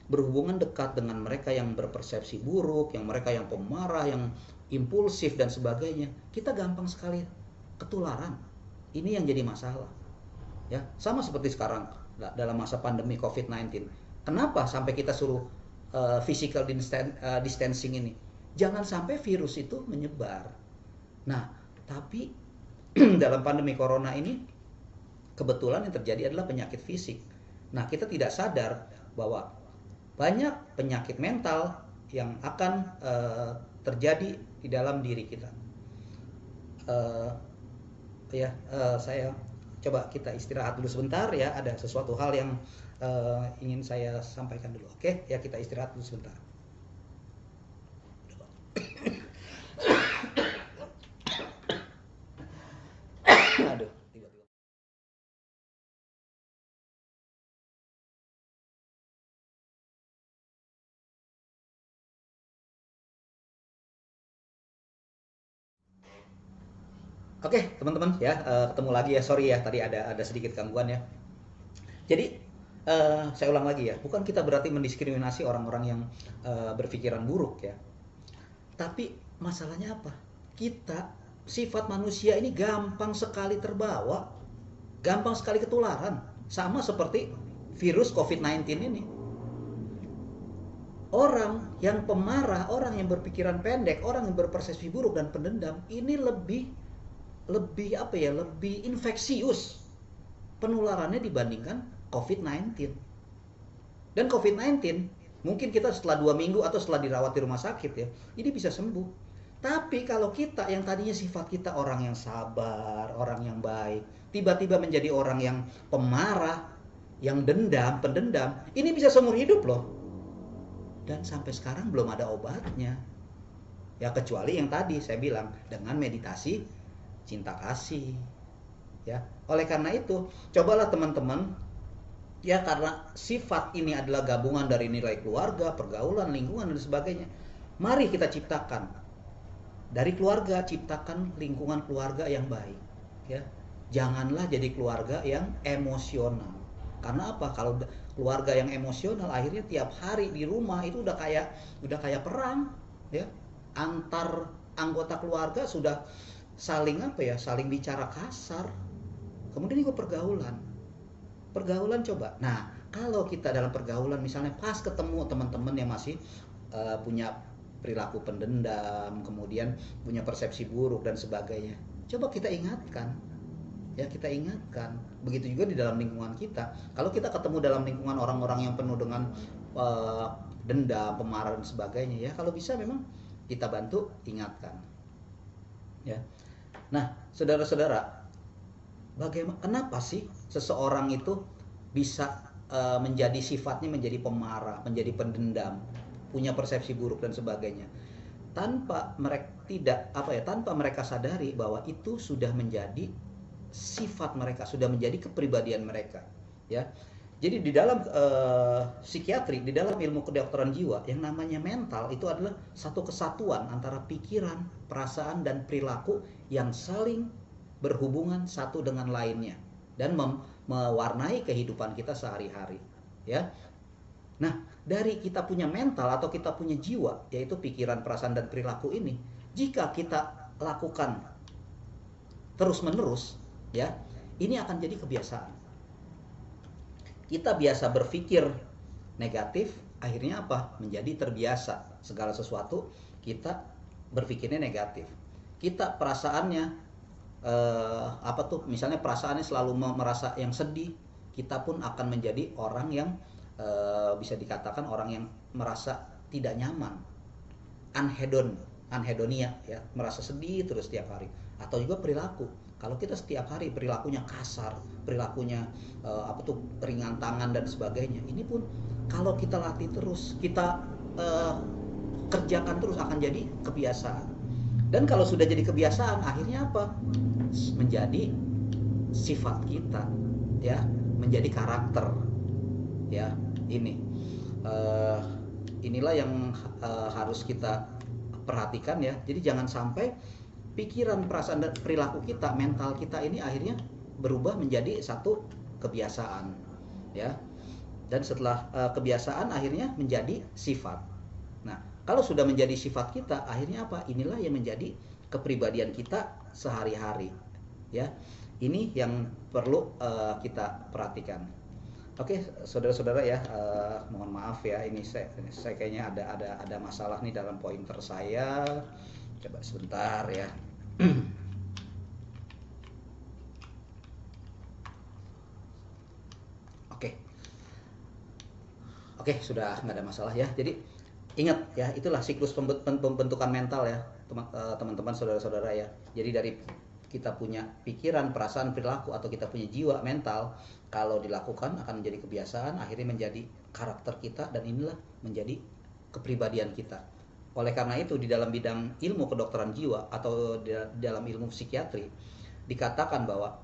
berhubungan dekat dengan mereka yang berpersepsi buruk, yang mereka yang pemarah, yang impulsif dan sebagainya, kita gampang sekali ketularan. Ini yang jadi masalah. Ya, sama seperti sekarang dalam masa pandemi COVID-19. Kenapa sampai kita suruh physical distancing ini? Jangan sampai virus itu menyebar. Nah, tapi dalam pandemi corona ini kebetulan yang terjadi adalah penyakit fisik. Nah, kita tidak sadar bahwa banyak penyakit mental yang akan terjadi di dalam diri kita. Saya coba kita istirahat dulu sebentar ya. Ada sesuatu hal yang ingin saya sampaikan dulu. Oke, ya kita istirahat dulu sebentar. Aduh. Oke, teman-teman ya, ketemu lagi ya. Sorry ya, tadi ada sedikit gangguan ya. Jadi saya ulang lagi ya, bukan kita berarti mendiskriminasi orang-orang yang berpikiran buruk ya. Tapi masalahnya apa? Kita sifat manusia ini gampang sekali terbawa, gampang sekali ketularan, sama seperti virus COVID-19 ini. Orang yang pemarah, orang yang berpikiran pendek, orang yang berpersepsi buruk dan pendendam ini lebih infeksius penularannya dibandingkan COVID-19. Dan COVID-19 mungkin kita setelah 2 minggu atau setelah dirawat di rumah sakit ya, ini bisa sembuh. Tapi kalau kita yang tadinya sifat kita orang yang sabar, orang yang baik, tiba-tiba menjadi orang yang pemarah, yang pendendam, ini bisa seumur hidup loh. Dan sampai sekarang belum ada obatnya. Ya kecuali yang tadi saya bilang dengan meditasi cinta kasih. Ya, oleh karena itu, cobalah teman-teman ya, karena sifat ini adalah gabungan dari nilai keluarga, pergaulan, lingkungan dan sebagainya. Mari kita ciptakan dari keluarga, ciptakan lingkungan keluarga yang baik, ya. Janganlah jadi keluarga yang emosional. Karena apa? Kalau keluarga yang emosional akhirnya tiap hari di rumah itu udah kayak perang, ya. Antar anggota keluarga sudah saling bicara kasar. Kemudian juga pergaulan coba. Nah, kalau kita dalam pergaulan misalnya pas ketemu teman-teman yang masih punya perilaku pendendam, kemudian punya persepsi buruk dan sebagainya, coba kita ingatkan. Begitu juga di dalam lingkungan kita. Kalau kita ketemu dalam lingkungan orang-orang yang penuh dengan dendam, pemarah dan sebagainya, ya kalau bisa memang kita bantu ingatkan. Ya. Nah, saudara-saudara, kenapa sih seseorang itu bisa menjadi sifatnya menjadi pemarah, menjadi pendendam, punya persepsi buruk dan sebagainya? Tanpa mereka sadari bahwa itu sudah menjadi sifat mereka, sudah menjadi kepribadian mereka, ya. Jadi di dalam psikiatri, di dalam ilmu kedokteran jiwa, yang namanya mental itu adalah satu kesatuan antara pikiran, perasaan dan perilaku yang saling berhubungan satu dengan lainnya dan mewarnai kehidupan kita sehari-hari, ya. Nah, dari kita punya mental atau kita punya jiwa, yaitu pikiran, perasaan dan perilaku ini, jika kita lakukan terus-menerus, ya, ini akan jadi kebiasaan. Kita biasa berpikir negatif, akhirnya apa? Menjadi terbiasa. Segala sesuatu kita berpikirnya negatif. Kita perasaannya misalnya perasaannya selalu merasa yang sedih, kita pun akan menjadi orang yang bisa dikatakan orang yang merasa tidak nyaman, anhedonia, ya, merasa sedih terus setiap hari. Atau juga perilaku, kalau kita setiap hari perilakunya kasar, perilakunya ringan tangan dan sebagainya, ini pun kalau kita latih terus, kita kerjakan terus, akan jadi kebiasaan. Dan kalau sudah jadi kebiasaan, akhirnya apa? Menjadi sifat kita, ya, menjadi karakter, ya. Inilah yang harus kita perhatikan, ya. Jadi jangan sampai pikiran, perasaan dan perilaku kita, mental kita ini akhirnya berubah menjadi satu kebiasaan. ya. Dan setelah kebiasaan akhirnya menjadi sifat. Nah, kalau sudah menjadi sifat kita, akhirnya apa? Inilah yang menjadi kepribadian kita sehari-hari, ya. Ini yang perlu kita perhatikan. Oke, saudara-saudara ya, mohon maaf ya, ini saya kayaknya ada masalah nih dalam pointer saya. Coba sebentar ya. Oke, oke, sudah nggak ada masalah ya. Jadi ingat ya, itulah siklus pembentukan mental ya, teman-teman, saudara-saudara ya. Jadi dari kita punya pikiran, perasaan, perilaku, atau kita punya jiwa, mental, kalau dilakukan akan menjadi kebiasaan, akhirnya menjadi karakter kita, dan inilah menjadi kepribadian kita. Oleh karena itu, di dalam bidang ilmu kedokteran jiwa atau di dalam ilmu psikiatri, dikatakan bahwa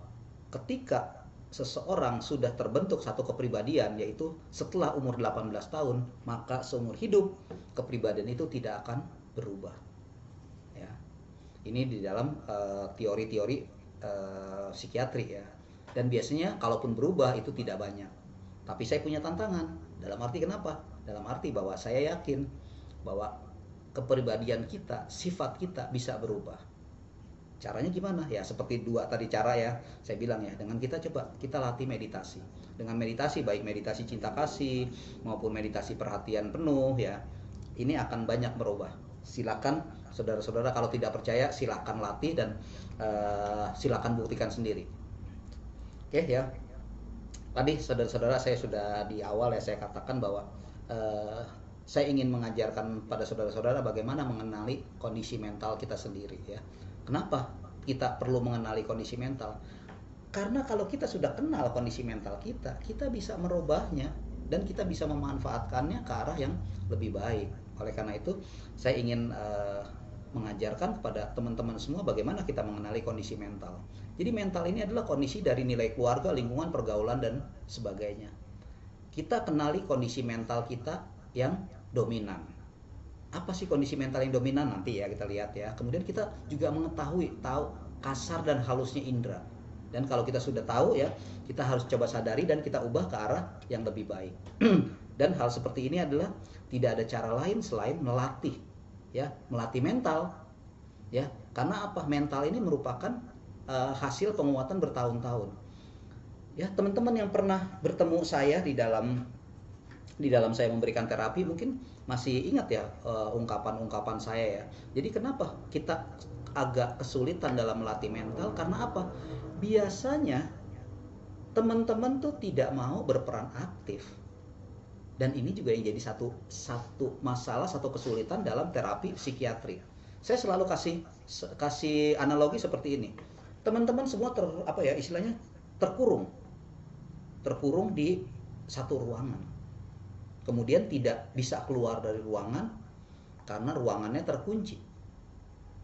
ketika seseorang sudah terbentuk satu kepribadian, yaitu setelah umur 18 tahun, maka seumur hidup kepribadian itu tidak akan berubah. Ya. Ini di dalam teori-teori psikiatri ya. Dan biasanya kalaupun berubah itu tidak banyak. Tapi saya punya tantangan. Dalam arti kenapa? Dalam arti bahwa saya yakin bahwa kepribadian kita, sifat kita bisa berubah. Caranya gimana? Ya seperti dua tadi cara ya, saya bilang ya, dengan kita coba kita latih meditasi. Dengan meditasi, baik meditasi cinta kasih maupun meditasi perhatian penuh ya, ini akan banyak berubah. Silakan saudara-saudara, kalau tidak percaya silakan latih dan silakan buktikan sendiri. Oke ya. Tadi saudara-saudara, saya sudah di awal ya saya katakan bahwa saya ingin mengajarkan pada saudara-saudara bagaimana mengenali kondisi mental kita sendiri ya. Kenapa kita perlu mengenali kondisi mental? Karena kalau kita sudah kenal kondisi mental kita, kita bisa merubahnya dan kita bisa memanfaatkannya ke arah yang lebih baik. Oleh karena itu, saya ingin mengajarkan kepada teman-teman semua bagaimana kita mengenali kondisi mental. Jadi mental ini adalah kondisi dari nilai keluarga, lingkungan, pergaulan, dan sebagainya. Kita kenali kondisi mental kita yang dominan. Apa sih kondisi mental yang dominan? Nanti ya kita lihat ya. Kemudian kita juga mengetahui, tahu kasar dan halusnya indera. Dan kalau kita sudah tahu ya, kita harus coba sadari dan kita ubah ke arah yang lebih baik. Dan hal seperti ini adalah tidak ada cara lain selain melatih ya, melatih mental ya. Karena apa? Mental ini merupakan hasil penguatan bertahun-tahun. Ya, teman-teman yang pernah bertemu saya di dalam saya memberikan terapi mungkin masih ingat ya ungkapan-ungkapan saya ya. Jadi kenapa kita agak kesulitan dalam melatih mental? Karena apa? Biasanya teman-teman tuh tidak mau berperan aktif. Dan ini juga yang jadi satu masalah, satu kesulitan dalam terapi psikiatri. Saya selalu kasih analogi seperti ini. Teman-teman semua istilahnya terkurung di satu ruangan. Kemudian tidak bisa keluar dari ruangan karena ruangannya terkunci.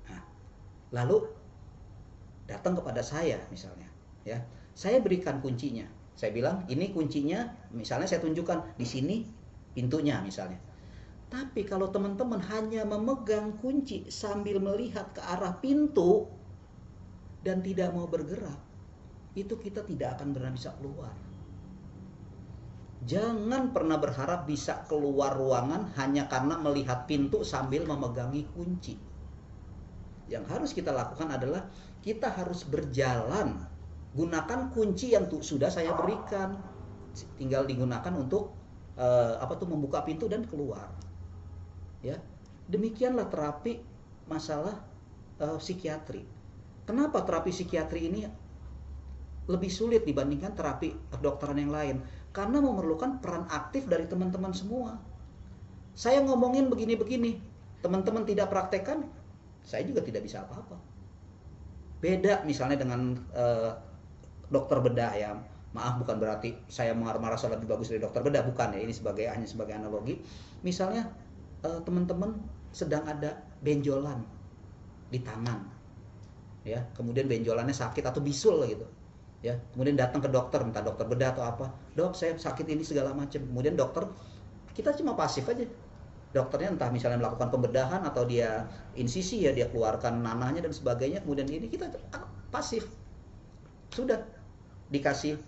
Nah, lalu datang kepada saya misalnya, ya, saya berikan kuncinya. Saya bilang ini kuncinya, misalnya saya tunjukkan di sini pintunya misalnya. Tapi kalau teman-teman hanya memegang kunci sambil melihat ke arah pintu dan tidak mau bergerak, itu kita tidak akan pernah bisa keluar. Jangan pernah berharap bisa keluar ruangan hanya karena melihat pintu sambil memegangi kunci. Yang harus kita lakukan adalah kita harus berjalan. Gunakan kunci yang sudah saya berikan. Tinggal digunakan untuk membuka pintu dan keluar. Ya. Demikianlah terapi masalah psikiatri. Kenapa terapi psikiatri ini lebih sulit dibandingkan terapi kedokteran yang lain? Karena memerlukan peran aktif dari teman-teman semua. Saya ngomongin begini-begini, teman-teman tidak praktekkan, saya juga tidak bisa apa-apa. Beda misalnya dengan dokter bedah ya. Maaf, bukan berarti saya marah-marah soal lebih bagus dari dokter bedah, bukan ya. Ini hanya sebagai analogi. Misalnya teman-teman sedang ada benjolan di tangan, ya, kemudian benjolannya sakit atau bisul gitu. Ya, kemudian datang ke dokter, minta dokter bedah atau apa, dok saya sakit ini segala macam. Kemudian dokter, kita cuma pasif aja. Dokternya entah misalnya melakukan pembedahan atau dia insisi ya, dia keluarkan nanahnya dan sebagainya. Kemudian ini kita pasif. Sudah dikasih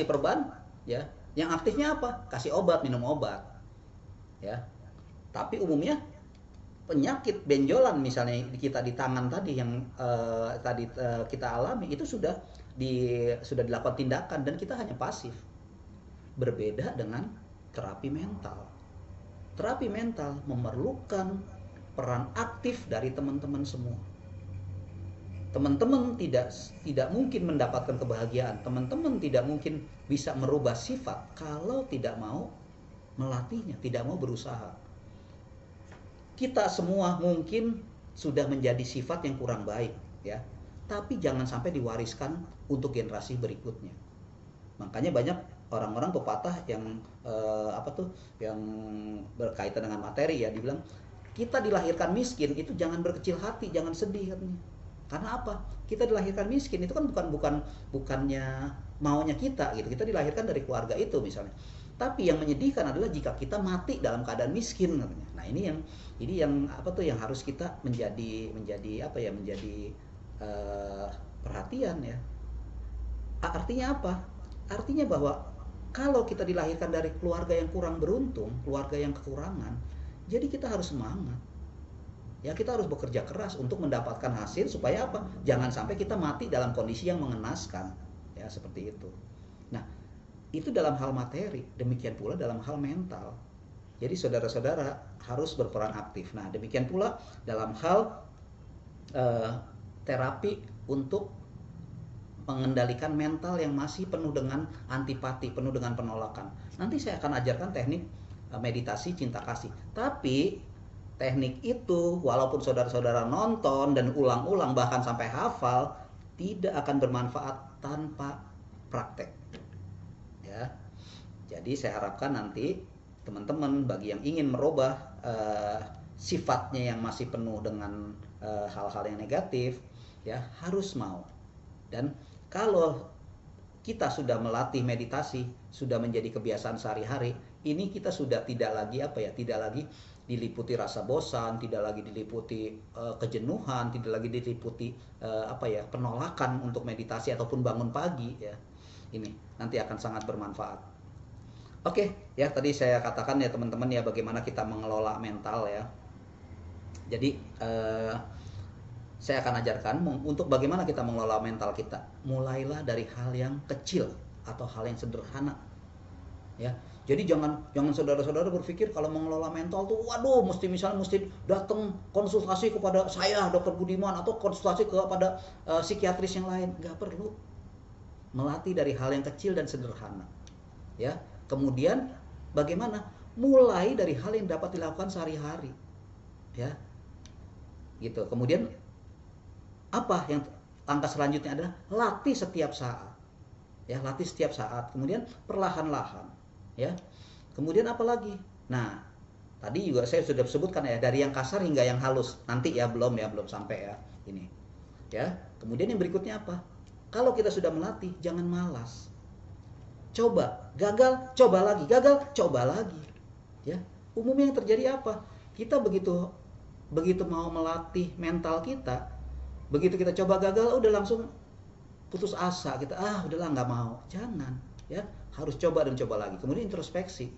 perban, ya. Yang aktifnya apa? Kasih obat, minum obat, ya. Tapi umumnya penyakit benjolan misalnya kita di tangan tadi yang tadi kita alami itu sudah dilakukan tindakan dan kita hanya pasif. Berbeda dengan terapi mental. Terapi mental memerlukan peran aktif dari teman-teman semua. Teman-teman tidak mungkin mendapatkan kebahagiaan. Teman-teman tidak mungkin bisa merubah sifat kalau tidak mau melatihnya, tidak mau berusaha. Kita semua mungkin sudah menjadi sifat yang kurang baik, ya. Tapi jangan sampai diwariskan untuk generasi berikutnya. Makanya banyak orang-orang pepatah yang yang berkaitan dengan materi, ya, dibilang kita dilahirkan miskin itu jangan berkecil hati, jangan sedih katanya. Karena apa? Kita dilahirkan miskin itu kan bukannya maunya kita gitu. Kita dilahirkan dari keluarga itu misalnya. Tapi yang menyedihkan adalah jika kita mati dalam keadaan miskin katanya. Nah, ini yang yang harus kita menjadi perhatian, ya. Artinya apa? Artinya bahwa kalau kita dilahirkan dari keluarga yang kurang beruntung, keluarga yang kekurangan, jadi kita harus semangat. Ya, kita harus bekerja keras untuk mendapatkan hasil supaya apa? Jangan sampai kita mati dalam kondisi yang mengenaskan. Ya, seperti itu. Nah, itu dalam hal materi, demikian pula dalam hal mental. Jadi saudara-saudara harus berperan aktif. Nah, demikian pula dalam hal terapi untuk mengendalikan mental yang masih penuh dengan antipati, penuh dengan penolakan. Nanti saya akan ajarkan teknik meditasi cinta kasih. Tapi teknik itu walaupun saudara-saudara nonton dan ulang-ulang bahkan sampai hafal, tidak akan bermanfaat tanpa praktek. Ya. Jadi saya harapkan nanti teman-teman bagi yang ingin merubah sifatnya yang masih penuh dengan hal-hal yang negatif, ya, harus mau. Dan kalau kita sudah melatih meditasi, sudah menjadi kebiasaan sehari-hari, ini kita sudah tidak lagi diliputi rasa bosan, tidak lagi diliputi kejenuhan, tidak lagi diliputi penolakan untuk meditasi ataupun bangun pagi, ya. Ini nanti akan sangat bermanfaat. Oke, ya, tadi saya katakan ya teman-teman ya bagaimana kita mengelola mental, ya. Jadi saya akan ajarkan untuk bagaimana kita mengelola mental kita. Mulailah dari hal yang kecil atau hal yang sederhana, ya. Jadi jangan saudara-saudara berpikir kalau mengelola mental tuh waduh mesti datang konsultasi kepada saya Dr. Budiman atau konsultasi kepada psikiatris yang lain. Nggak perlu. Melatih dari hal yang kecil dan sederhana, ya. Kemudian bagaimana? Mulai dari hal yang dapat dilakukan sehari-hari, ya. Gitu. Kemudian apa yang langkah selanjutnya adalah latih setiap saat, ya, latih setiap saat. Kemudian perlahan-lahan, ya. Kemudian apa lagi? Nah, tadi juga saya sudah sebutkan ya, dari yang kasar hingga yang halus. Nanti ya belum sampai ya ini, ya. Kemudian yang berikutnya apa? Kalau kita sudah melatih, jangan malas. Coba, gagal, coba lagi, gagal, coba lagi, ya. Umumnya yang terjadi apa? Kita begitu mau melatih mental kita, begitu kita coba gagal, udah langsung putus asa, kita udahlah nggak mau. Jangan, ya, harus coba dan coba lagi. Kemudian introspeksi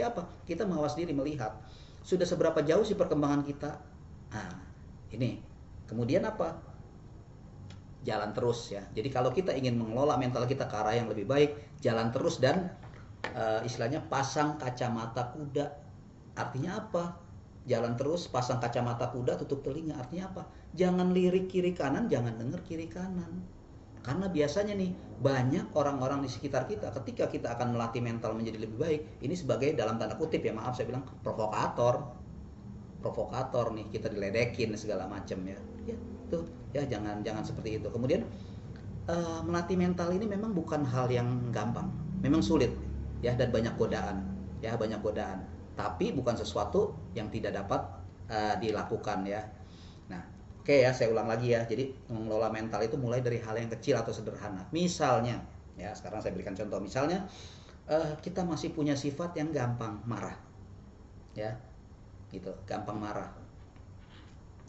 apa? Kita mawas diri, melihat sudah seberapa jauh sih perkembangan kita. Nah, ini kemudian apa? Jalan terus, ya. Jadi kalau kita ingin mengelola mental kita ke arah yang lebih baik, jalan terus dan istilahnya pasang kacamata kuda. Artinya apa? Jalan terus, pasang kacamata kuda, tutup telinga. Artinya apa? Jangan lirik kiri kanan, jangan dengar kiri kanan. Karena biasanya nih banyak orang-orang di sekitar kita ketika kita akan melatih mental menjadi lebih baik, ini sebagai dalam tanda kutip, ya, maaf saya bilang provokator nih, kita diledekin segala macam, ya. Ya, tuh, ya, jangan seperti itu. Kemudian melatih mental ini memang bukan hal yang gampang, memang sulit, ya, dan banyak godaan, ya, banyak godaan. Tapi bukan sesuatu yang tidak dapat dilakukan, ya. Nah, oke, ya, saya ulang lagi, ya. Jadi mengelola mental itu mulai dari hal yang kecil atau sederhana. Misalnya, ya, sekarang saya berikan contoh. Misalnya kita masih punya sifat yang gampang marah, ya, gitu, gampang marah.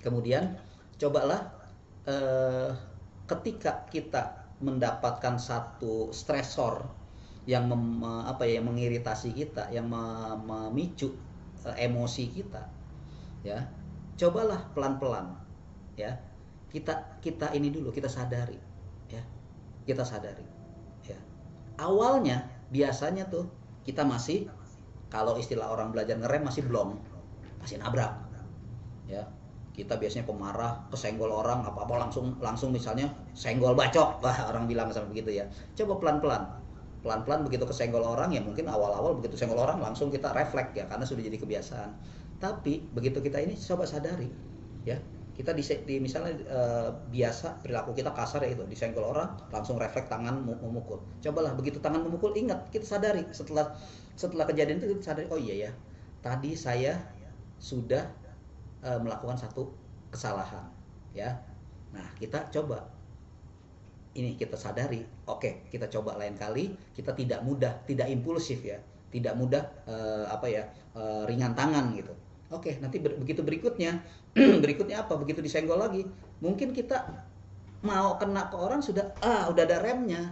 Kemudian cobalah ketika kita mendapatkan satu stresor yang yang mengiritasi kita, yang memicu emosi kita, ya cobalah pelan-pelan, ya kita kita ini dulu, kita sadari, ya kita sadari, ya awalnya biasanya tuh kita masih, kalau istilah orang belajar ngerem, masih blong, masih nabrak, ya kita biasanya pemarah, kesenggol orang apa apa langsung langsung misalnya senggol bacok, wah orang bilang sama begitu ya. Coba pelan-pelan, pelan-pelan begitu kesenggol orang, ya mungkin awal-awal begitu senggol orang langsung kita refleks ya, karena sudah jadi kebiasaan. Tapi begitu kita ini coba sadari, ya kita di misalnya biasa perilaku kita kasar ya, itu disenggol orang langsung refleks tangan memukul. Cobalah begitu tangan memukul, ingat, kita sadari setelah setelah kejadian itu, kita sadari, oh iya ya, tadi saya sudah melakukan satu kesalahan, ya. Nah kita coba ini, kita sadari, oke, kita coba lain kali kita tidak mudah, tidak impulsif ya, tidak mudah ringan tangan gitu. Oke, nanti begitu berikutnya berikutnya apa, begitu disenggol lagi mungkin kita mau kena ke orang sudah udah ada remnya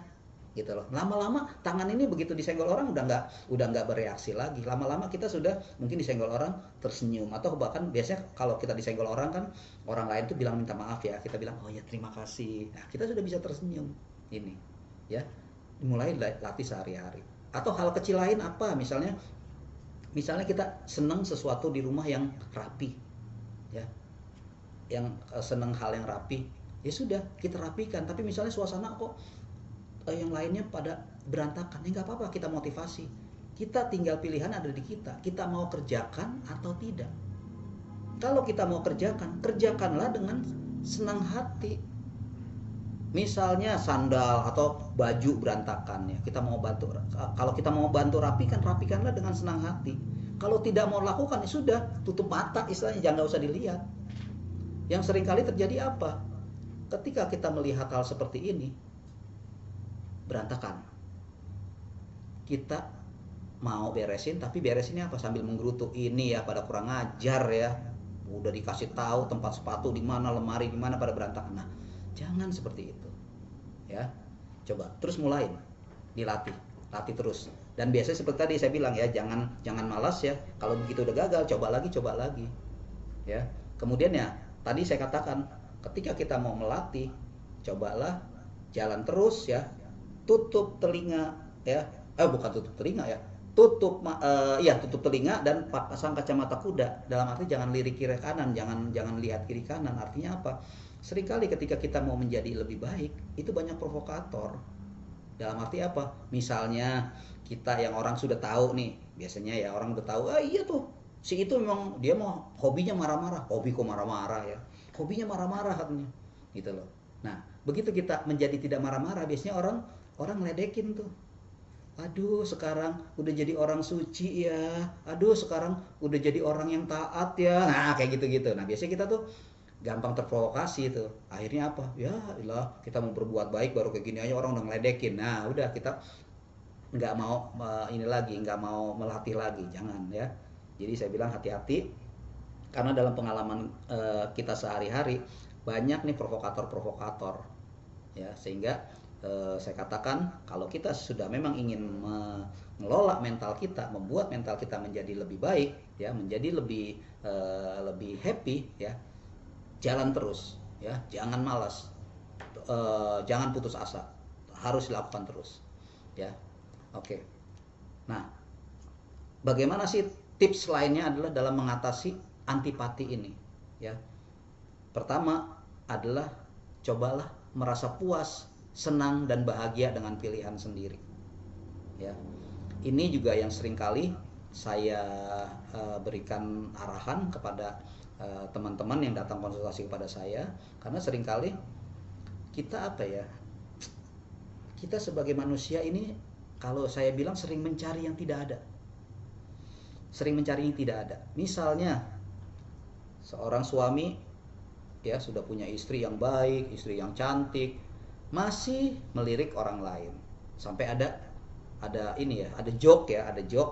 gitu loh. Lama-lama tangan ini begitu disenggol orang udah nggak bereaksi lagi. Lama-lama kita sudah mungkin disenggol orang tersenyum, atau bahkan biasanya kalau kita disenggol orang kan, orang lain tuh bilang minta maaf ya, kita bilang oh ya terima kasih. Nah kita sudah bisa tersenyum. Ini ya mulai latih sehari-hari. Atau hal kecil lain apa, misalnya kita senang sesuatu di rumah yang rapi, ya yang senang hal yang rapi, ya sudah kita rapikan. Tapi misalnya suasana kok yang lainnya pada berantakan, ya nggak apa-apa, kita motivasi. Kita tinggal pilihan ada di kita mau kerjakan atau tidak. Kalau kita mau kerjakan, kerjakanlah dengan senang hati. Misalnya sandal atau baju berantakan, ya kita mau bantu, kalau kita mau bantu rapikanlah dengan senang hati. Kalau tidak mau lakukan, ya sudah, tutup mata istilahnya, jangan, nggak usah dilihat. Yang seringkali terjadi apa, ketika kita melihat hal seperti ini berantakan, kita mau beresin, tapi beresinnya apa, sambil menggerutu, ini ya pada kurang ajar ya, udah dikasih tahu tempat sepatu di mana, lemari di mana, pada berantakan. Nah jangan seperti itu ya. Coba terus mulai dilatih, latih terus. Dan biasanya seperti tadi saya bilang ya, jangan malas ya, kalau begitu udah gagal coba lagi ya. Kemudian ya tadi saya katakan, ketika kita mau melatih, cobalah jalan terus ya, tutup telinga ya, bukan tutup telinga ya, tutup telinga dan pasang kacamata kuda. Dalam arti jangan lirik kiri kanan, jangan lihat kiri kanan. Artinya apa, seringkali ketika kita mau menjadi lebih baik itu banyak provokator. Dalam arti apa, misalnya kita yang orang sudah tahu nih, biasanya ya orang udah tahu, iya tuh si itu memang dia mau hobinya marah-marah, hobi kok marah-marah ya, hobinya marah-marah katanya gitu loh. Nah begitu kita menjadi tidak marah-marah, biasanya orang ngeledekin tuh, aduh sekarang udah jadi orang suci ya, aduh sekarang udah jadi orang yang taat ya, nah kayak gitu-gitu. Nah biasanya kita tuh gampang terprovokasi tuh, akhirnya apa ya, ilah kita mau berbuat baik baru kayak gini aja orang udah ngeledekin. Nah udah, kita nggak mau ini lagi, nggak mau melatih lagi, jangan ya. Jadi saya bilang hati-hati, karena dalam pengalaman kita sehari-hari banyak nih provokator ya, sehingga saya katakan kalau kita sudah memang ingin mengelola mental kita, membuat mental kita menjadi lebih baik ya, menjadi lebih happy ya, jalan terus ya, jangan malas, jangan putus asa, harus dilakukan terus ya. Oke. Nah bagaimana sih tips lainnya adalah dalam mengatasi antipati ini ya. Pertama adalah cobalah merasa puas, senang dan bahagia dengan pilihan sendiri ya. Ini juga yang seringkali saya berikan arahan kepada teman-teman yang datang konsultasi kepada saya, karena seringkali kita kita sebagai manusia ini, kalau saya bilang sering mencari yang tidak ada. Misalnya seorang suami ya sudah punya istri yang baik, istri yang cantik, masih melirik orang lain. Sampai ada ini ya, ada joke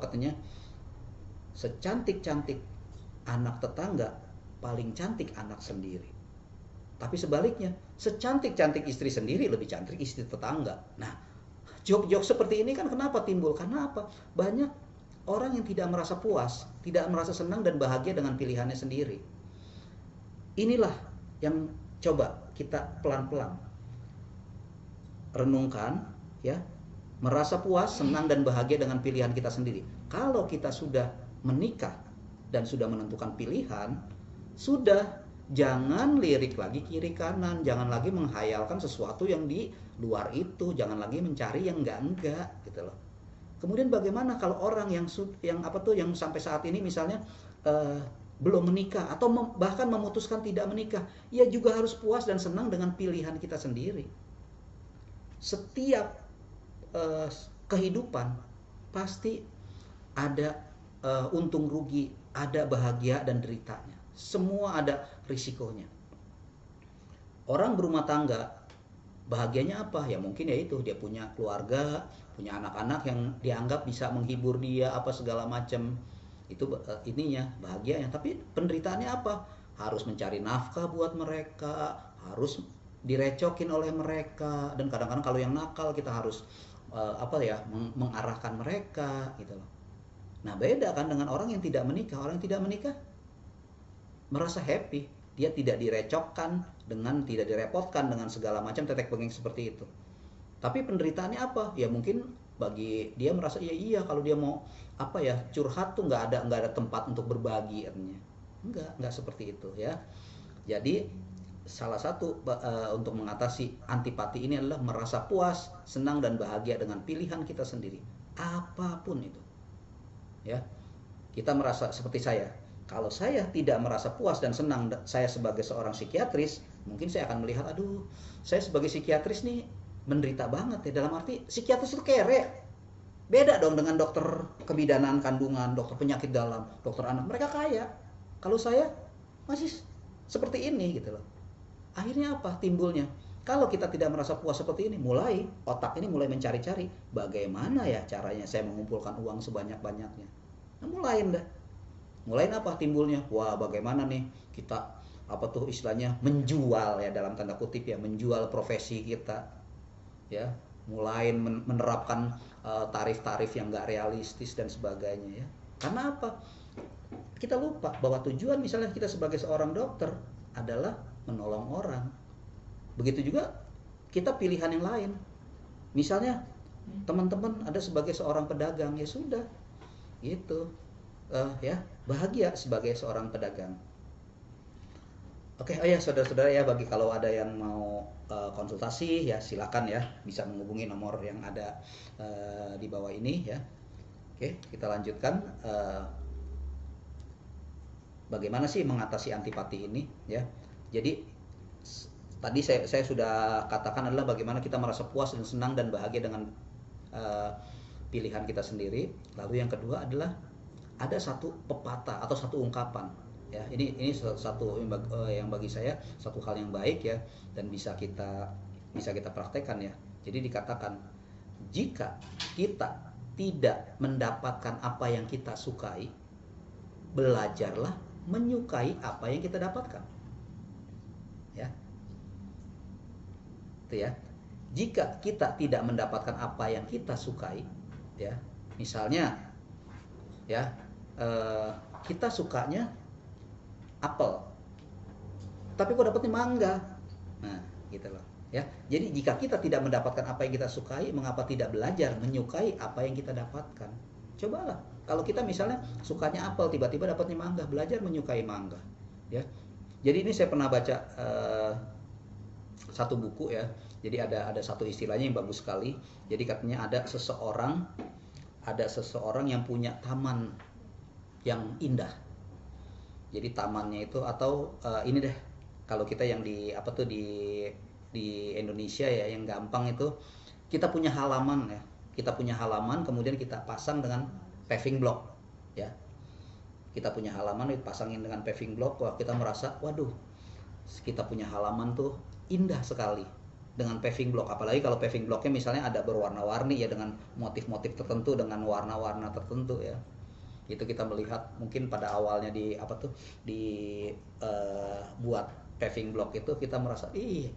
katanya, secantik-cantik anak tetangga paling cantik anak sendiri. Tapi sebaliknya, secantik-cantik istri sendiri lebih cantik istri tetangga. Nah, Joke-joke seperti ini kan kenapa timbul? Karena apa? Banyak orang yang tidak merasa puas, tidak merasa senang dan bahagia dengan pilihannya sendiri. Inilah yang coba kita pelan-pelan renungkan, ya, merasa puas, senang dan bahagia dengan pilihan kita sendiri. Kalau kita sudah menikah dan sudah menentukan pilihan, sudah, jangan lirik lagi kiri kanan, jangan lagi menghayalkan sesuatu yang di luar itu, jangan lagi mencari yang enggak gitu loh. Kemudian bagaimana kalau orang yang sampai saat ini misalnya belum menikah atau bahkan memutuskan tidak menikah, ia juga harus puas dan senang dengan pilihan kita sendiri. Setiap kehidupan pasti ada untung rugi, ada bahagia dan deritanya. Semua ada risikonya. Orang berumah tangga bahagianya apa? Ya mungkin ya itu, dia punya keluarga, punya anak-anak yang dianggap bisa menghibur dia apa segala macam. Itu ininya, bahagianya. Tapi penderitaannya apa? Harus mencari nafkah buat mereka, harus direcokin oleh mereka, dan kadang-kadang kalau yang nakal kita harus mengarahkan mereka gitu loh. Nah, beda kan dengan orang yang tidak menikah. Orang yang tidak menikah merasa happy, dia tidak direcokkan dengan, tidak direpotkan dengan segala macam tetek bengek seperti itu. Tapi penderitaannya apa? Ya mungkin bagi dia merasa iya kalau dia mau curhat tuh nggak ada tempat untuk berbagi artinya. Enggak seperti itu ya. Jadi salah satu untuk mengatasi antipati ini adalah merasa puas, senang dan bahagia dengan pilihan kita sendiri, apapun itu. Ya. Kita merasa seperti saya. Kalau saya tidak merasa puas dan senang, saya sebagai seorang psikiatris, mungkin saya akan melihat, aduh, saya sebagai psikiatris nih menderita banget ya. Dalam arti psikiatris itu kere. Beda dong dengan dokter kebidanan kandungan, dokter penyakit dalam, dokter anak. Mereka kaya. Kalau saya masih seperti ini gitu loh. Akhirnya apa timbulnya? Kalau kita tidak merasa puas seperti ini, otak ini mulai mencari-cari bagaimana ya caranya saya mengumpulkan uang sebanyak-banyaknya. Nah, Mulain apa timbulnya? Wah, bagaimana nih kita istilahnya menjual ya, dalam tanda kutip ya, menjual profesi kita. Ya, mulai menerapkan tarif-tarif yang enggak realistis dan sebagainya ya. Karena apa? Kita lupa bahwa tujuan misalnya kita sebagai seorang dokter adalah menolong orang. Begitu juga kita pilihan yang lain. Misalnya teman-teman ada sebagai seorang pedagang, ya sudah. Gitu. Bahagia sebagai seorang pedagang. Oke, ya saudara-saudara ya, bagi kalau ada yang mau konsultasi ya silakan ya, bisa menghubungi nomor yang ada di bawah ini ya. Oke, kita lanjutkan. Bagaimana sih mengatasi antipati ini ya? Jadi tadi saya sudah katakan adalah bagaimana kita merasa puas dan senang dan bahagia dengan pilihan kita sendiri. Lalu yang kedua adalah ada satu pepatah atau satu ungkapan ya. Ini satu yang bagi saya satu hal yang baik ya, dan bisa kita praktekkan ya. Jadi dikatakan, jika kita tidak mendapatkan apa yang kita sukai, belajarlah menyukai apa yang kita dapatkan. Ya. Itu ya. Jika kita tidak mendapatkan apa yang kita sukai, ya, misalnya ya, kita sukanya apel, tapi kok dapatnya mangga. Nah, gitu loh. Ya. Jadi jika kita tidak mendapatkan apa yang kita sukai, mengapa tidak belajar menyukai apa yang kita dapatkan? Cobalah. Kalau kita misalnya sukanya apel, tiba-tiba dapatnya mangga, belajar menyukai mangga. Ya. Jadi ini saya pernah baca satu buku ya. Jadi ada satu istilahnya yang bagus sekali. Jadi katanya ada seseorang yang punya taman yang indah. Jadi tamannya itu atau ini deh, kalau kita yang di Indonesia ya, yang gampang itu, kita punya halaman ya. Kita punya halaman, kemudian kita pasang dengan paving block ya. Kita punya halaman dipasangin dengan paving block, wah kita merasa waduh, kita punya halaman tuh indah sekali dengan paving block. Apalagi kalau paving blocknya misalnya ada berwarna-warni ya, dengan motif-motif tertentu, dengan warna-warna tertentu ya. Itu kita melihat mungkin pada awalnya buat paving block itu kita merasa ini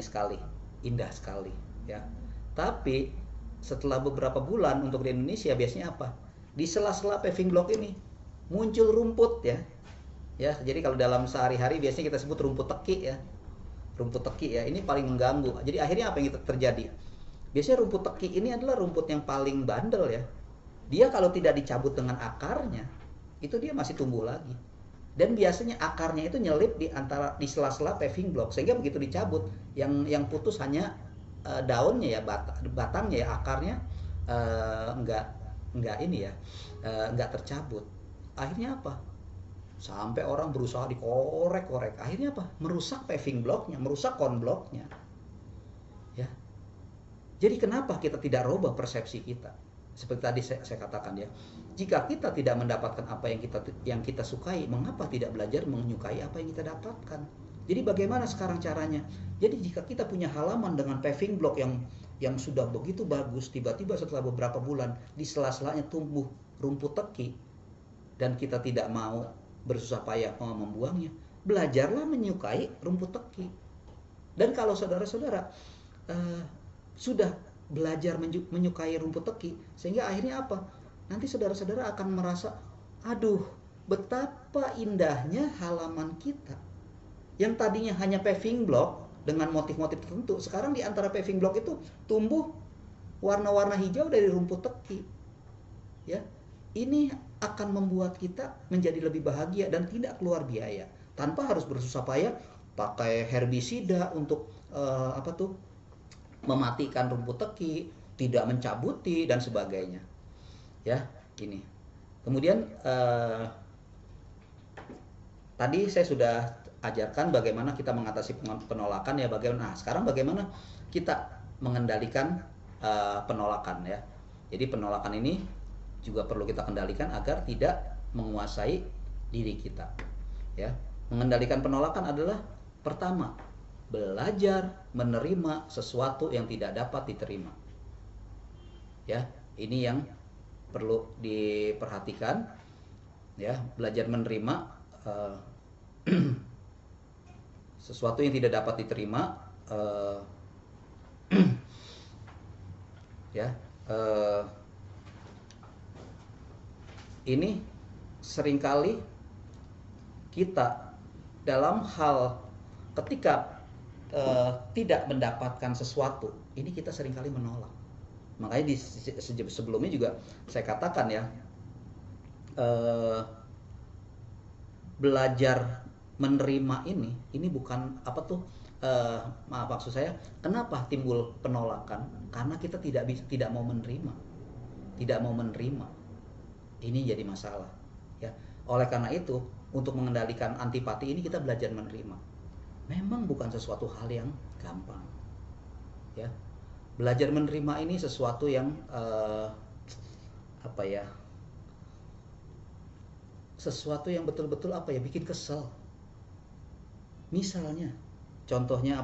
sekali, indah sekali ya. Tapi setelah beberapa bulan untuk di Indonesia biasanya apa? Di sela-sela paving block ini muncul rumput ya. Ya, jadi kalau dalam sehari-hari biasanya kita sebut rumput teki ya. Rumput teki ya, ini paling mengganggu. Jadi akhirnya apa yang terjadi? Biasanya rumput teki ini adalah rumput yang paling bandel ya. Dia kalau tidak dicabut dengan akarnya, itu dia masih tumbuh lagi. Dan biasanya akarnya itu nyelip di sela-sela paving block, sehingga begitu dicabut, yang putus hanya daunnya ya, batangnya ya, akarnya enggak ini ya, enggak tercabut. Akhirnya apa? Sampai orang berusaha dikorek-korek. Akhirnya apa? Merusak paving blocknya, merusak konbloknya. Ya. Jadi kenapa kita tidak rubah persepsi kita? Seperti tadi saya katakan ya, jika kita tidak mendapatkan apa yang kita sukai, mengapa tidak belajar menyukai apa yang kita dapatkan? Jadi bagaimana sekarang caranya? Jadi jika kita punya halaman dengan paving block yang sudah begitu bagus, tiba-tiba setelah beberapa bulan di sela-selanya tumbuh rumput teki dan kita tidak mau bersusah payah membuangnya, belajarlah menyukai rumput teki. Dan kalau saudara-saudara sudah belajar menyukai rumput teki, sehingga akhirnya apa? Nanti saudara-saudara akan merasa, aduh, betapa indahnya halaman kita. Yang tadinya hanya paving block dengan motif-motif tertentu, sekarang di antara paving block itu tumbuh warna-warna hijau dari rumput teki. Ya, ini akan membuat kita menjadi lebih bahagia dan tidak keluar biaya, tanpa harus bersusah payah pakai herbisida untuk mematikan rumput teki, tidak mencabuti dan sebagainya. Ya, ini. Kemudian tadi saya sudah ajarkan bagaimana kita mengatasi penolakan ya, bagaimana. Nah, sekarang bagaimana kita mengendalikan penolakan ya. Jadi penolakan ini juga perlu kita kendalikan agar tidak menguasai diri kita. Ya, mengendalikan penolakan adalah pertama, belajar menerima sesuatu yang tidak dapat diterima. Ya, ini yang perlu diperhatikan. Ya, belajar menerima sesuatu yang tidak dapat diterima. Ya, ini seringkali kita dalam hal ketika tidak mendapatkan sesuatu, ini kita seringkali menolak. Makanya di sebelumnya juga saya katakan ya, belajar menerima ini bukan maksud saya, kenapa timbul penolakan? Karena kita tidak mau menerima, ini jadi masalah ya. Oleh karena itu, untuk mengendalikan antipati ini kita belajar menerima. Memang bukan sesuatu hal yang gampang ya. Belajar menerima ini sesuatu yang sesuatu yang betul-betul bikin kesel. Misalnya contohnya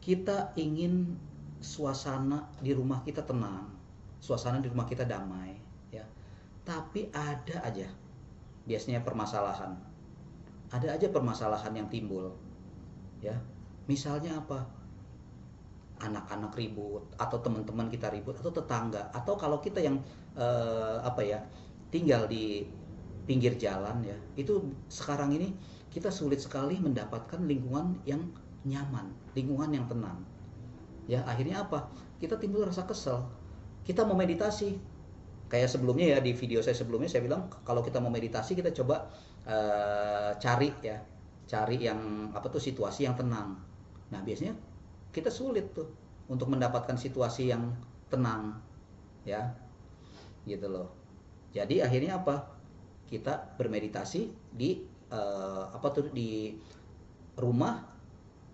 kita ingin suasana di rumah kita tenang, suasana di rumah kita damai ya, tapi ada aja biasanya permasalahan yang timbul ya. Misalnya anak-anak ribut, atau teman-teman kita ribut, atau tetangga, atau kalau kita yang tinggal di pinggir jalan ya, itu sekarang ini kita sulit sekali mendapatkan lingkungan yang nyaman, lingkungan yang tenang ya. Akhirnya kita timbul rasa kesel. Kita mau meditasi, kayak sebelumnya ya, di video saya sebelumnya saya bilang kalau kita mau meditasi kita coba cari yang situasi yang tenang. Nah, biasanya kita sulit tuh untuk mendapatkan situasi yang tenang ya, gitu loh. Jadi akhirnya kita bermeditasi di di rumah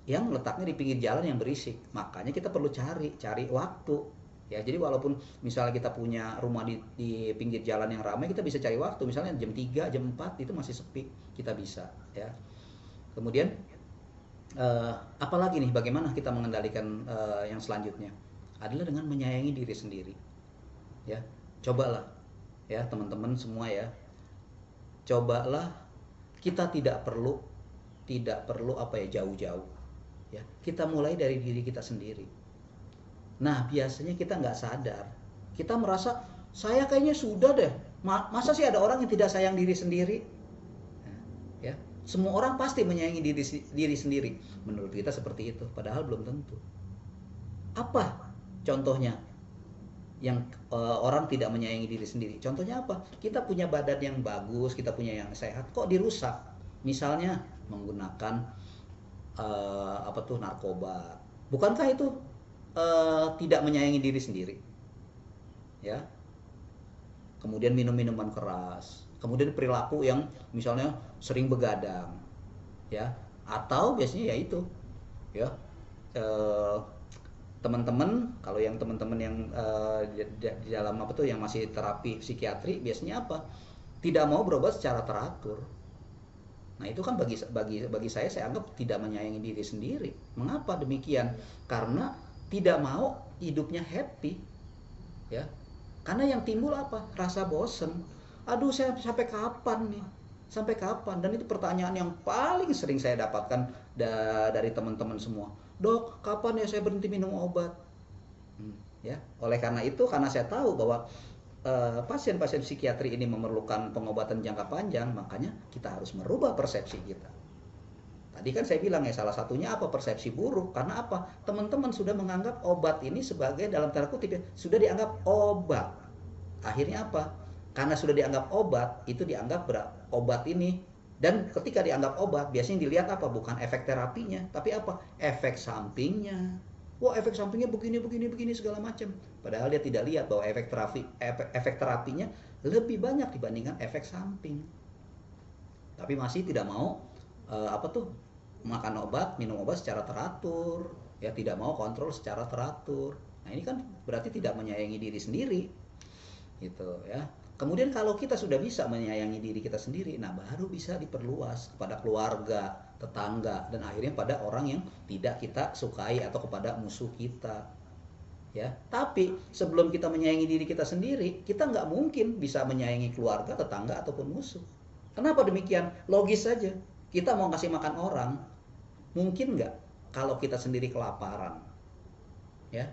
yang letaknya di pinggir jalan yang berisik. Makanya kita perlu cari waktu ya. Jadi walaupun misalnya kita punya rumah di pinggir jalan yang ramai, kita bisa cari waktu, misalnya jam 3, jam 4 itu masih sepi, kita bisa ya. Kemudian apalagi nih, bagaimana kita mengendalikan yang selanjutnya adalah dengan menyayangi diri sendiri ya. Cobalah ya teman-teman semua ya, cobalah, kita tidak perlu jauh-jauh ya. Kita mulai dari diri kita sendiri Nah, biasanya kita nggak sadar. Kita merasa, saya kayaknya sudah deh. Masa sih ada orang yang tidak sayang diri sendiri? Nah, ya, semua orang pasti menyayangi diri sendiri. Menurut kita seperti itu, padahal belum tentu. Apa contohnya yang orang tidak menyayangi diri sendiri? Contohnya apa? Kita punya badan yang bagus, kita punya yang sehat, kok dirusak? Misalnya menggunakan narkoba. Bukankah itu tidak menyayangi diri sendiri? Ya. Kemudian minum minuman keras, kemudian perilaku yang misalnya sering begadang, ya, atau biasanya ya itu, ya, teman-teman, kalau yang teman-teman yang di dalam yang masih terapi psikiatri, biasanya apa? Tidak mau berobat secara teratur. Nah, itu kan bagi saya anggap tidak menyayangi diri sendiri. Mengapa demikian? Karena tidak mau hidupnya happy, ya. Karena yang timbul apa? Rasa bosen. Aduh, saya sampai kapan nih? Sampai kapan? Dan itu pertanyaan yang paling sering saya dapatkan dari teman-teman semua. Dok, kapan ya saya berhenti minum obat? Ya, oleh karena itu, karena saya tahu bahwa pasien-pasien psikiatri ini memerlukan pengobatan jangka panjang, makanya kita harus merubah persepsi kita. Tadi kan saya bilang ya, salah satunya apa? Persepsi buruk. Karena apa? Teman-teman sudah menganggap obat ini sebagai, dalam tanda kutip ya, sudah dianggap obat. Akhirnya apa? Karena sudah dianggap obat, itu dianggap obat ini. Dan ketika dianggap obat, biasanya dilihat apa? Bukan efek terapinya, tapi apa? Efek sampingnya. Wah, efek sampingnya begini segala macam. Padahal dia tidak lihat bahwa efek terapinya lebih banyak dibandingkan efek samping. Tapi masih tidak mau makan obat, minum obat secara teratur, ya, tidak mau kontrol secara teratur. Nah, ini kan berarti tidak menyayangi diri sendiri, gitu ya. Kemudian kalau kita sudah bisa menyayangi diri kita sendiri, nah baru bisa diperluas kepada keluarga, tetangga, dan akhirnya pada orang yang tidak kita sukai atau kepada musuh kita, ya. Tapi sebelum kita menyayangi diri kita sendiri, kita nggak mungkin bisa menyayangi keluarga, tetangga, ataupun musuh. Kenapa demikian? Logis saja. Kita mau kasih makan orang, mungkin nggak kalau kita sendiri kelaparan, ya.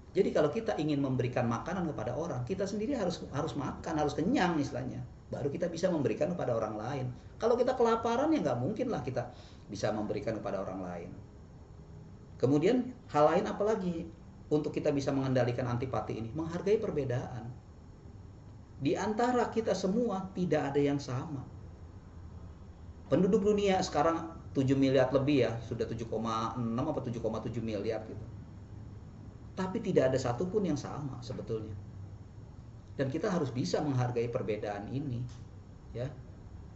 Jadi kalau kita ingin memberikan makanan kepada orang, kita sendiri harus makan, harus kenyang istilahnya, baru kita bisa memberikan kepada orang lain. Kalau kita kelaparan, ya nggak mungkin lah kita bisa memberikan kepada orang lain. Kemudian hal lain apalagi untuk kita bisa mengendalikan antipati ini? Menghargai perbedaan. Di antara kita semua tidak ada yang sama. Penduduk dunia sekarang 7 miliar lebih, ya, sudah 7,6 atau 7,7 miliar gitu. Tapi tidak ada satupun yang sama sebetulnya. Dan kita harus bisa menghargai perbedaan ini, ya.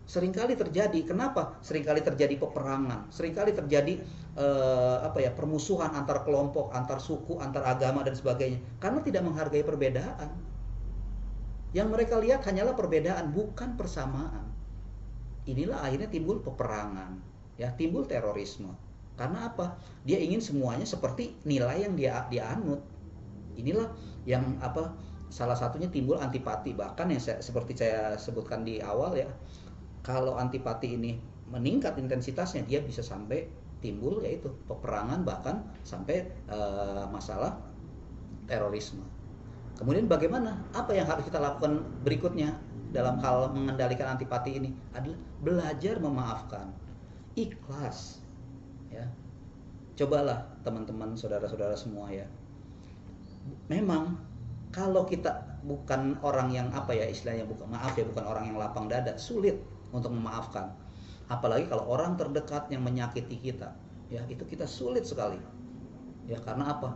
Seringkali terjadi, kenapa? Seringkali terjadi peperangan, seringkali terjadi permusuhan antar kelompok, antar suku, antar agama dan sebagainya, karena tidak menghargai perbedaan. Yang mereka lihat hanyalah perbedaan, bukan persamaan. Inilah akhirnya timbul peperangan, ya, timbul terorisme. Karena apa? Dia ingin semuanya seperti nilai yang dia anut. Inilah yang salah satunya timbul antipati. Bahkan yang seperti saya sebutkan di awal, ya, kalau antipati ini meningkat intensitasnya, dia bisa sampai timbul yaitu peperangan, bahkan sampai masalah terorisme. Kemudian bagaimana? Apa yang harus kita lakukan berikutnya dalam hal mengendalikan antipati ini? Adalah belajar memaafkan, ikhlas, ya. Cobalah teman-teman, saudara-saudara semua, ya. Memang kalau kita bukan orang yang istilahnya bukan orang yang lapang dada, sulit untuk memaafkan. Apalagi kalau orang terdekat yang menyakiti kita, ya, itu kita sulit sekali. Ya, karena apa?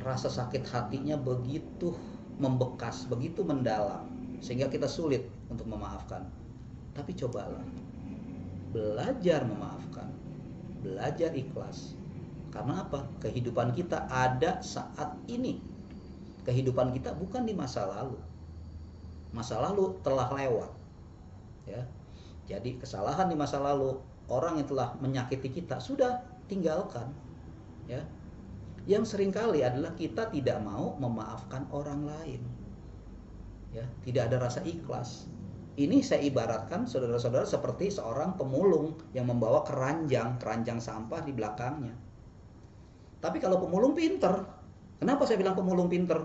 Rasa sakit hatinya begitu membekas, begitu mendalam, sehingga kita sulit untuk memaafkan. Tapi cobalah belajar memaafkan, belajar ikhlas. Karena apa? Kehidupan kita ada saat ini. Kehidupan kita bukan di masa lalu. Masa lalu telah lewat, ya. Jadi kesalahan di masa lalu, orang yang telah menyakiti kita sudah tinggalkan, ya. Yang seringkali adalah kita tidak mau memaafkan orang lain, ya, tidak ada rasa ikhlas. Ini saya ibaratkan, saudara-saudara, seperti seorang pemulung yang membawa keranjang sampah di belakangnya. Tapi kalau pemulung pinter, Kenapa saya bilang pemulung pinter?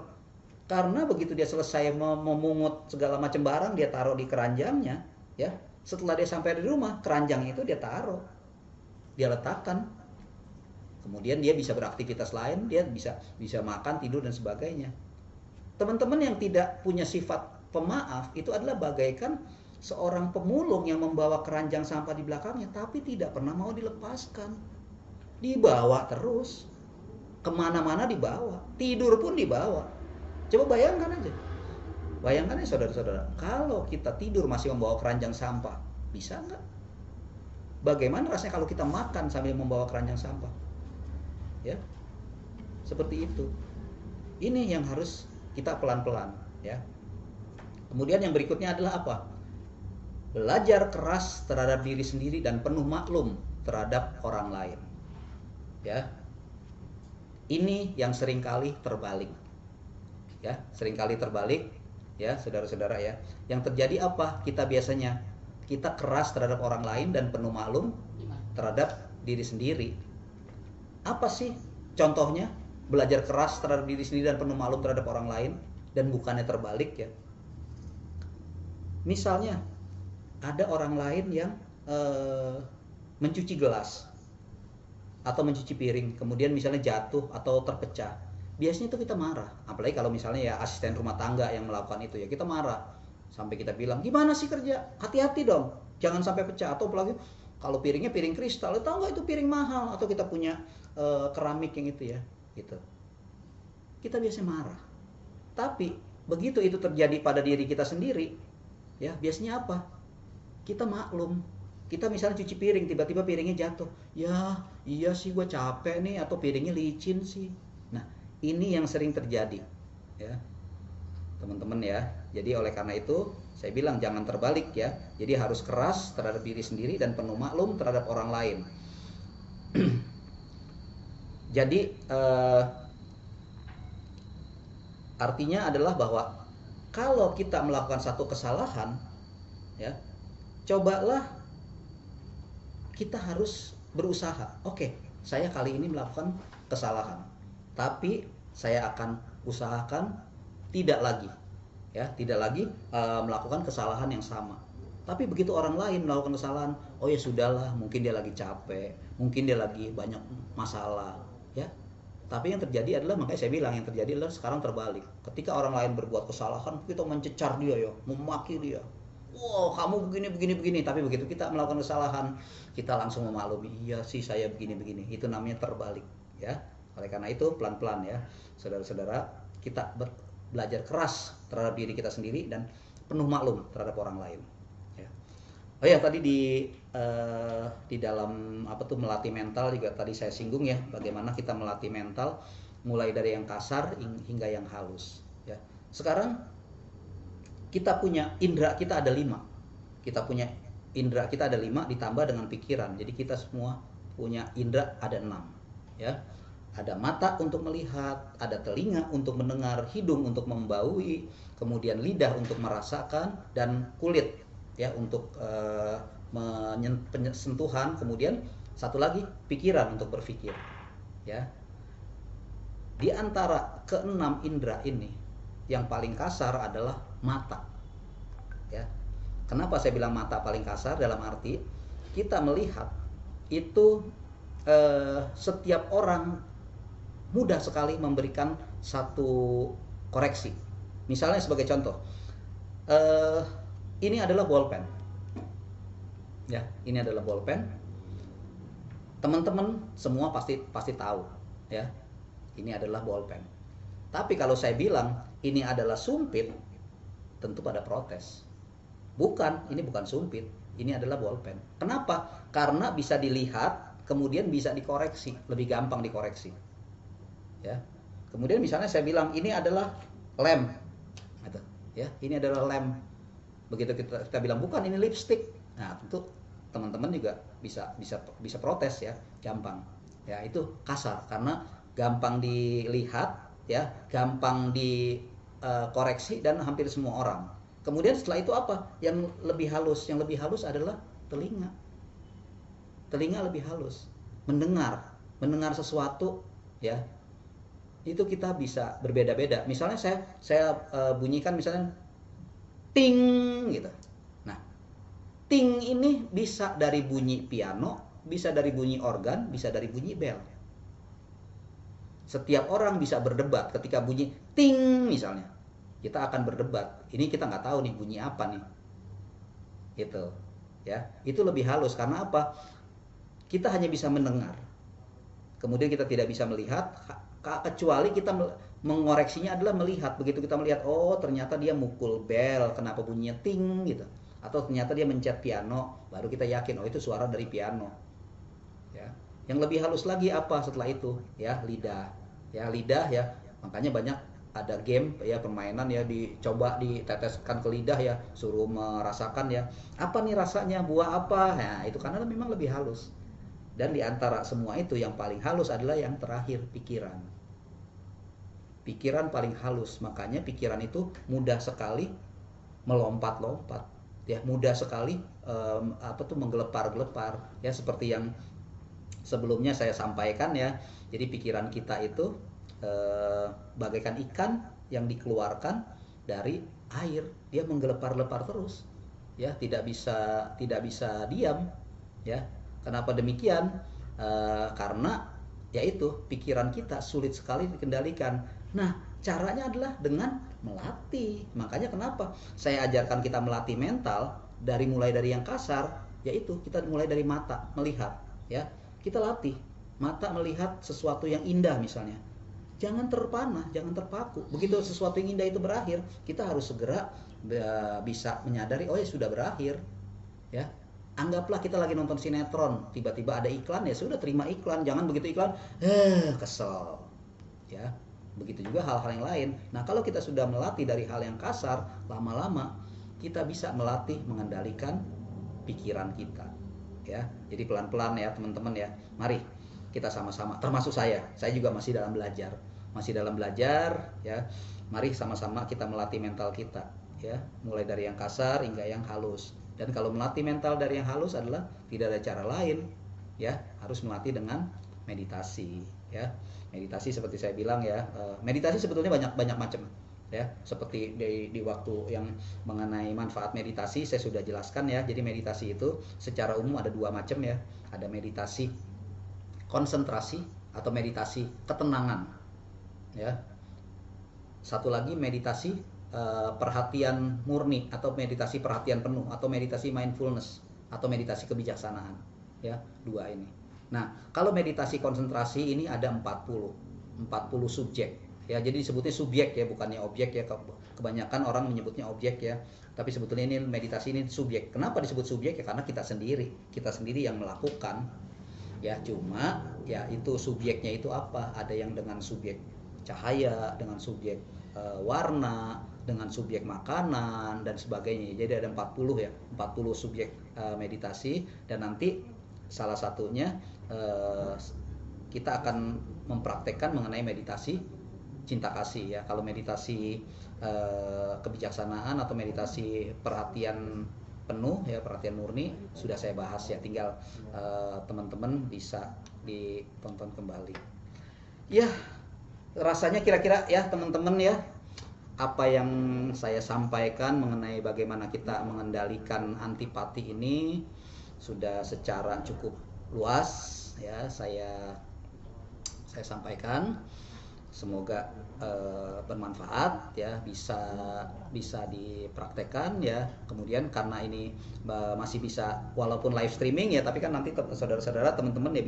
Karena begitu dia selesai memungut segala macam barang, dia taruh di keranjangnya, ya. Setelah dia sampai di rumah, keranjang itu dia taruh, dia letakkan. Kemudian dia bisa beraktivitas lain, dia bisa makan, tidur dan sebagainya. Teman-teman yang tidak punya sifat pemaaf itu adalah bagaikan seorang pemulung yang membawa keranjang sampah di belakangnya, tapi tidak pernah mau dilepaskan. Dibawa terus, kemana-mana dibawa, tidur pun dibawa. Coba bayangkan aja. Bayangkan ya saudara-saudara, kalau kita tidur masih membawa keranjang sampah, bisa nggak? Bagaimana rasanya kalau kita makan sambil membawa keranjang sampah? Ya, seperti itu. Ini yang harus kita pelan-pelan, ya. Kemudian yang berikutnya adalah apa? Belajar keras terhadap diri sendiri dan penuh maklum terhadap orang lain. Ya. Ini yang seringkali terbalik. Ya, seringkali terbalik, ya, saudara-saudara ya. Yang terjadi apa? Kita biasanya keras terhadap orang lain dan penuh maklum terhadap diri sendiri. Apa sih contohnya? Belajar keras terhadap diri sendiri dan penuh maklum terhadap orang lain dan bukannya terbalik, ya. Misalnya ada orang lain yang mencuci gelas atau mencuci piring, kemudian misalnya jatuh atau terpecah. Biasanya itu kita marah, apalagi kalau misalnya ya asisten rumah tangga yang melakukan itu, ya kita marah sampai kita bilang, gimana sih kerja, hati-hati dong, jangan sampai pecah. Atau apalagi kalau piringnya piring kristal, tahu nggak itu piring mahal, atau kita punya keramik yang itu, ya gitu. Kita biasanya marah, tapi begitu itu terjadi pada diri kita sendiri, ya biasanya apa? Kita maklum. Kita misalnya cuci piring, tiba-tiba piringnya jatuh, ya iya sih gue capek nih, atau piringnya licin sih. Nah, ini yang sering terjadi, ya teman-teman ya. Jadi oleh karena itu saya bilang jangan terbalik, ya. Jadi harus keras terhadap diri sendiri dan penuh maklum terhadap orang lain. Jadi artinya adalah bahwa kalau kita melakukan satu kesalahan, ya cobalah kita harus berusaha. Oke, saya kali ini melakukan kesalahan, tapi saya akan usahakan tidak lagi, ya tidak lagi melakukan kesalahan yang sama. Tapi begitu orang lain melakukan kesalahan, oh ya sudahlah, mungkin dia lagi capek, mungkin dia lagi banyak masalah, ya. Tapi yang terjadi adalah, makanya saya bilang yang terjadi adalah sekarang terbalik. Ketika orang lain berbuat kesalahan, kita mencecar dia, ya, memaki dia. Wow, kamu begini. Tapi begitu kita melakukan kesalahan, kita langsung memaklumi, iya sih saya begini. Itu namanya terbalik, ya. Oleh karena itu pelan-pelan, ya saudara-saudara, kita belajar keras terhadap diri kita sendiri dan penuh maklum terhadap orang lain, ya. Oh ya, tadi di dalam melatih mental juga tadi saya singgung, ya, bagaimana kita melatih mental mulai dari yang kasar hingga yang halus, ya. Sekarang kita punya indera, kita ada 5. Kita punya indera, kita ada 5 ditambah dengan pikiran. Jadi kita semua punya indera ada 6, ya. Ada mata untuk melihat, ada telinga untuk mendengar, hidung untuk membaui, kemudian lidah untuk merasakan, dan kulit, ya, untuk sentuhan, kemudian satu lagi pikiran untuk berpikir, ya. Di antara ke-6 indera ini, yang paling kasar adalah mata, ya. Kenapa saya bilang mata paling kasar? Dalam arti kita melihat itu setiap orang mudah sekali memberikan satu koreksi. Misalnya sebagai contoh, ini adalah bolpen, ya, ini adalah bolpen. Teman-teman semua pasti tahu, ya, ini adalah bolpen. Tapi kalau saya bilang ini adalah sumpit, tentu pada protes. Bukan, ini bukan sumpit, ini adalah bolpen. Kenapa? Karena bisa dilihat, kemudian bisa dikoreksi, lebih gampang dikoreksi, ya. Kemudian misalnya saya bilang ini adalah lem, gitu, ya, ini adalah lem. Begitu kita bilang bukan, ini lipstick, nah tentu teman-teman juga bisa protes, ya, gampang, ya. Itu kasar karena gampang dilihat, ya, gampang dikoreksi dan hampir semua orang. Kemudian setelah itu apa? Yang lebih halus, adalah telinga. Telinga lebih halus, mendengar sesuatu, ya. itu kita bisa berbeda-beda. Misalnya saya bunyikan misalnya ting gitu. Nah, ting ini bisa dari bunyi piano, bisa dari bunyi organ, bisa dari bunyi bel. Setiap orang bisa berdebat ketika bunyi ting misalnya. Kita akan berdebat. Ini kita nggak tahu nih bunyi apa nih. Gitu. Ya, itu lebih halus karena apa? Kita hanya bisa mendengar. Kemudian kita tidak bisa melihat kecuali kita mengoreksinya adalah melihat. Begitu kita melihat, oh ternyata dia mukul bel, kenapa bunyinya ting gitu. Atau ternyata dia mencet piano, baru kita yakin oh itu suara dari piano. Ya. Yang lebih halus lagi apa setelah itu? Ya, lidah. Ya, lidah ya. Makanya banyak ada game ya, permainan ya, dicoba diteteskan ke lidah ya, suruh merasakan ya. Apa nih rasanya, buah apa? Nah, itu karena memang lebih halus. Dan di antara semua itu yang paling halus adalah yang terakhir, pikiran. Pikiran paling halus, makanya pikiran itu mudah sekali melompat-lompat. Ya, mudah sekali menggelepar-gelepar ya, seperti yang sebelumnya saya sampaikan ya. Jadi pikiran kita itu bagaikan ikan yang dikeluarkan dari air, dia menggelepar-gelepar terus ya, tidak bisa diam ya. Kenapa demikian? Karena yaitu pikiran kita sulit sekali dikendalikan. Nah, caranya adalah dengan melatih. Makanya kenapa saya ajarkan kita melatih mental mulai dari yang kasar, yaitu kita mulai dari mata melihat ya. Kita latih mata melihat sesuatu yang indah misalnya. Jangan terpana, jangan terpaku. Begitu sesuatu yang indah itu berakhir, kita harus segera bisa menyadari oh ya sudah berakhir ya. Anggaplah kita lagi nonton sinetron, tiba-tiba ada iklan, ya sudah terima iklan. Jangan begitu iklan, kesel. Ya, begitu juga hal-hal yang lain. Nah, kalau kita sudah melatih dari hal yang kasar, lama-lama kita bisa melatih mengendalikan pikiran kita. Ya, jadi pelan-pelan ya teman-teman ya. Mari kita sama-sama, termasuk saya juga masih dalam belajar ya. Mari sama-sama kita melatih mental kita ya, mulai dari yang kasar hingga yang halus. Dan kalau melatih mental dari yang halus adalah tidak ada cara lain ya, harus melatih dengan meditasi ya. Meditasi seperti saya bilang ya, meditasi sebetulnya banyak macam ya. Seperti di waktu yang mengenai manfaat meditasi saya sudah jelaskan ya. Jadi meditasi itu secara umum ada dua macam ya. Ada meditasi konsentrasi atau meditasi ketenangan ya. Satu lagi meditasi perhatian murni atau meditasi perhatian penuh atau meditasi mindfulness atau meditasi kebijaksanaan ya, dua ini. Nah, kalau meditasi konsentrasi ini ada 40 subjek ya. Jadi disebutnya subjek ya, bukannya objek ya. Kebanyakan orang menyebutnya objek ya, tapi sebetulnya ini meditasi ini subjek. Kenapa disebut subjek ya? Karena kita sendiri yang melakukan ya. Cuma ya itu subjeknya itu apa? Ada yang dengan subjek cahaya, dengan subjek warna, dengan subjek makanan dan sebagainya. Jadi ada 40 ya, 40 subjek meditasi. Dan nanti salah satunya kita akan mempraktekkan mengenai meditasi cinta kasih ya. Kalau meditasi kebijaksanaan atau meditasi perhatian penuh ya, perhatian murni sudah saya bahas ya. Tinggal teman-teman bisa ditonton kembali. Ya, rasanya kira-kira ya teman-teman ya, apa yang saya sampaikan mengenai bagaimana kita mengendalikan antipati ini sudah secara cukup luas ya saya sampaikan. Semoga bermanfaat ya, bisa dipraktekkan ya. Kemudian karena ini masih bisa walaupun live streaming ya, tapi kan nanti saudara-saudara teman-teman ya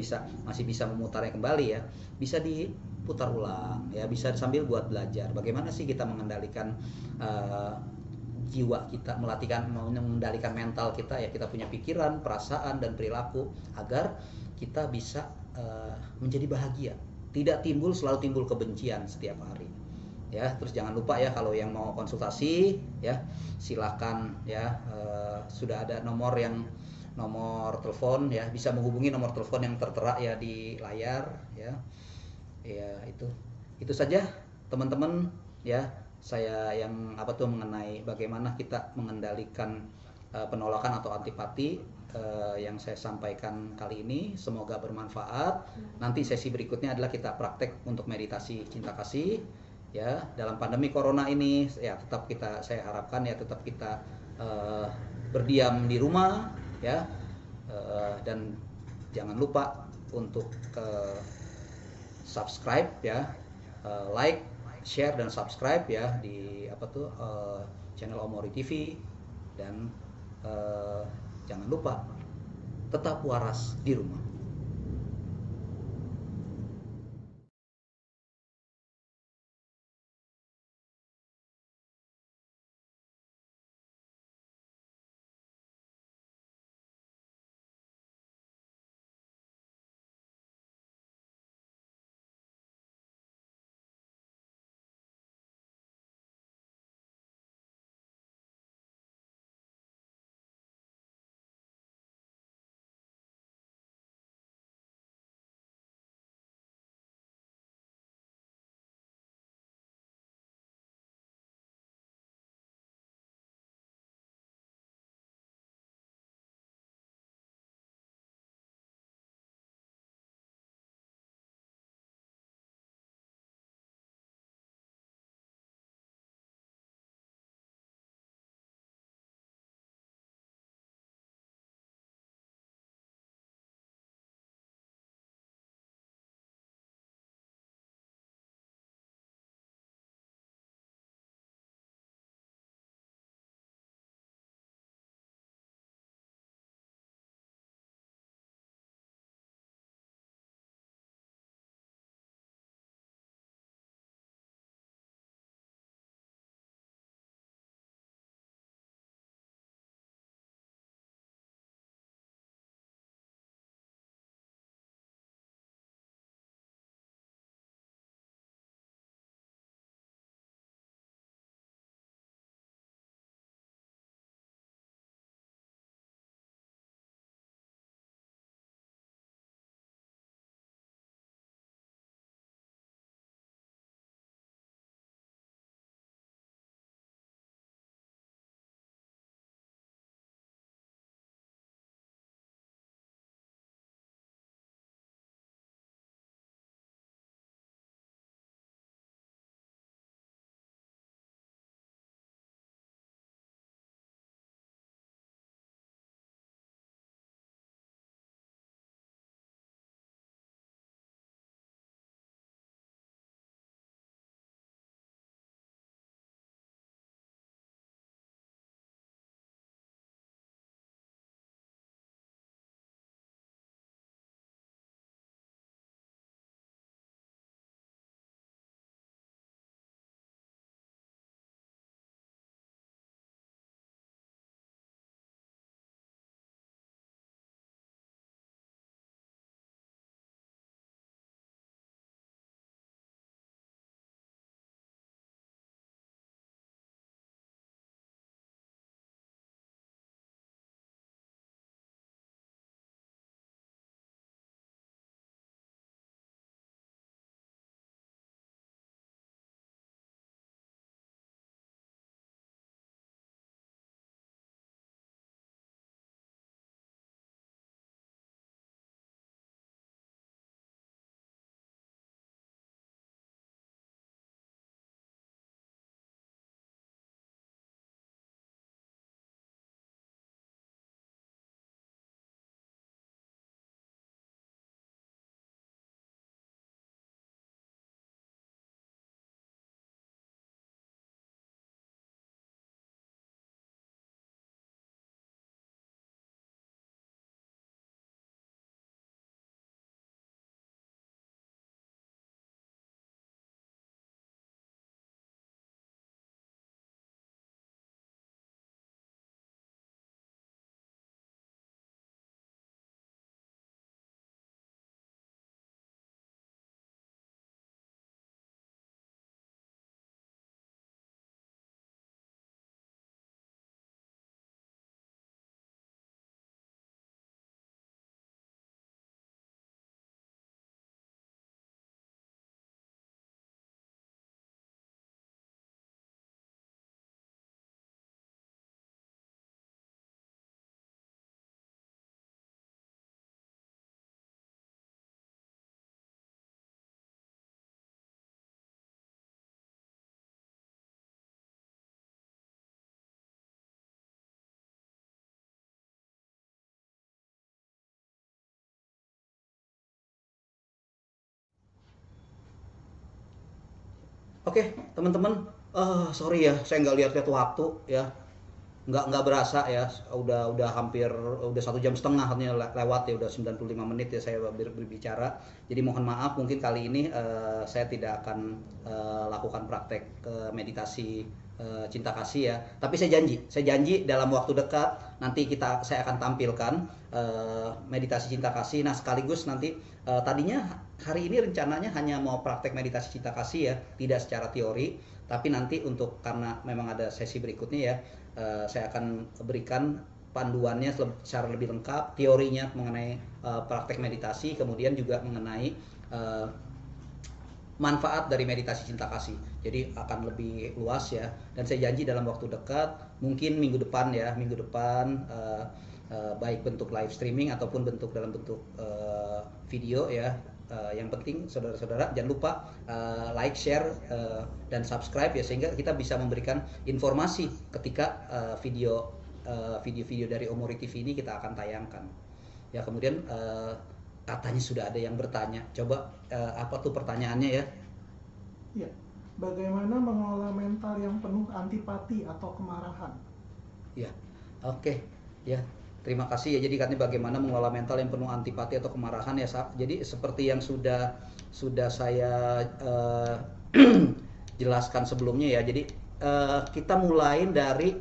masih bisa memutarnya kembali ya. Bisa diputar ulang ya, bisa sambil buat belajar bagaimana sih kita mengendalikan jiwa kita, mengendalikan mental kita ya. Kita punya pikiran, perasaan dan perilaku agar kita bisa menjadi bahagia. Tidak selalu timbul kebencian setiap hari ya. Terus jangan lupa ya, kalau yang mau konsultasi ya silakan ya, sudah ada nomor telepon ya, bisa menghubungi nomor telepon yang tertera ya di layar ya. Ya itu saja teman-teman ya, saya yang mengenai bagaimana kita mengendalikan penolakan atau antipati yang saya sampaikan kali ini. Semoga bermanfaat. Nanti sesi berikutnya adalah kita praktek untuk meditasi cinta kasih. Ya, dalam pandemi corona ini ya tetap saya harapkan ya tetap kita berdiam di rumah ya, dan jangan lupa untuk subscribe ya, like, share dan subscribe ya di channel Omori TV, dan jangan lupa tetap waras di rumah. Oke, teman-teman, sorry ya, saya nggak lihat-lihat waktu ya, nggak berasa ya, udah hampir udah 1 jam setengah lewat ya, udah 95 menit ya saya berbicara. Jadi mohon maaf, mungkin kali ini saya tidak akan lakukan praktek meditasi cinta kasih ya. Tapi saya janji dalam waktu dekat nanti saya akan tampilkan meditasi cinta kasih. Nah sekaligus nanti tadinya hari ini rencananya hanya mau praktek meditasi cinta kasih ya, tidak secara teori. Tapi nanti karena memang ada sesi berikutnya ya, saya akan berikan panduannya secara lebih lengkap, teorinya mengenai praktek meditasi, kemudian juga mengenai manfaat dari meditasi cinta kasih. Jadi akan lebih luas ya, dan saya janji dalam waktu dekat, mungkin minggu depan baik bentuk live streaming ataupun dalam bentuk video ya. Yang penting saudara-saudara jangan lupa like, share, dan subscribe ya, sehingga kita bisa memberikan informasi ketika video-video dari Omori TV ini kita akan tayangkan ya. Kemudian katanya sudah ada yang bertanya, coba apa tuh pertanyaannya ya? Ya, bagaimana mengelola mental yang penuh antipati atau kemarahan? Ya, oke. Ya, terima kasih ya. Jadi katanya bagaimana mengelola mental yang penuh antipati atau kemarahan ya. Jadi seperti yang sudah saya jelaskan sebelumnya ya. Jadi kita mulai dari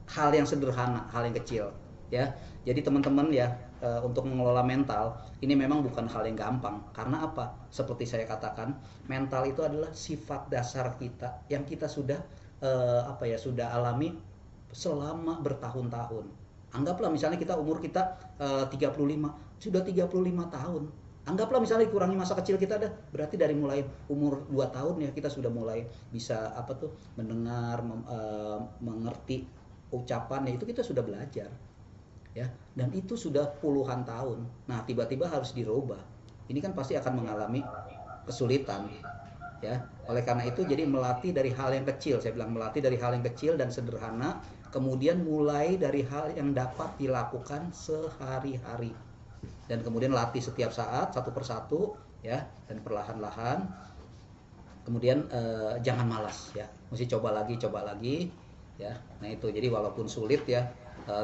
hal yang sederhana, hal yang kecil ya. Jadi teman-teman ya, untuk mengelola mental ini memang bukan hal yang gampang. Karena apa? Seperti saya katakan, mental itu adalah sifat dasar kita yang kita sudah sudah alami selama bertahun-tahun. Anggaplah misalnya umur kita 35, sudah 35 tahun. Anggaplah misalnya dikurangi masa kecil kita berarti dari mulai umur 2 tahun ya kita sudah mulai bisa mendengar, mengerti ucapan ya, itu kita sudah belajar. Ya, dan itu sudah puluhan tahun. Nah, tiba-tiba harus dirubah. Ini kan pasti akan mengalami kesulitan. Ya, oleh karena itu jadi melatih dari hal yang kecil. Saya bilang melatih dari hal yang kecil dan sederhana, kemudian mulai dari hal yang dapat dilakukan sehari-hari. Dan kemudian latih setiap saat satu persatu ya, dan perlahan-lahan. Kemudian jangan malas ya. Mesti coba lagi ya. Nah, itu jadi walaupun sulit ya,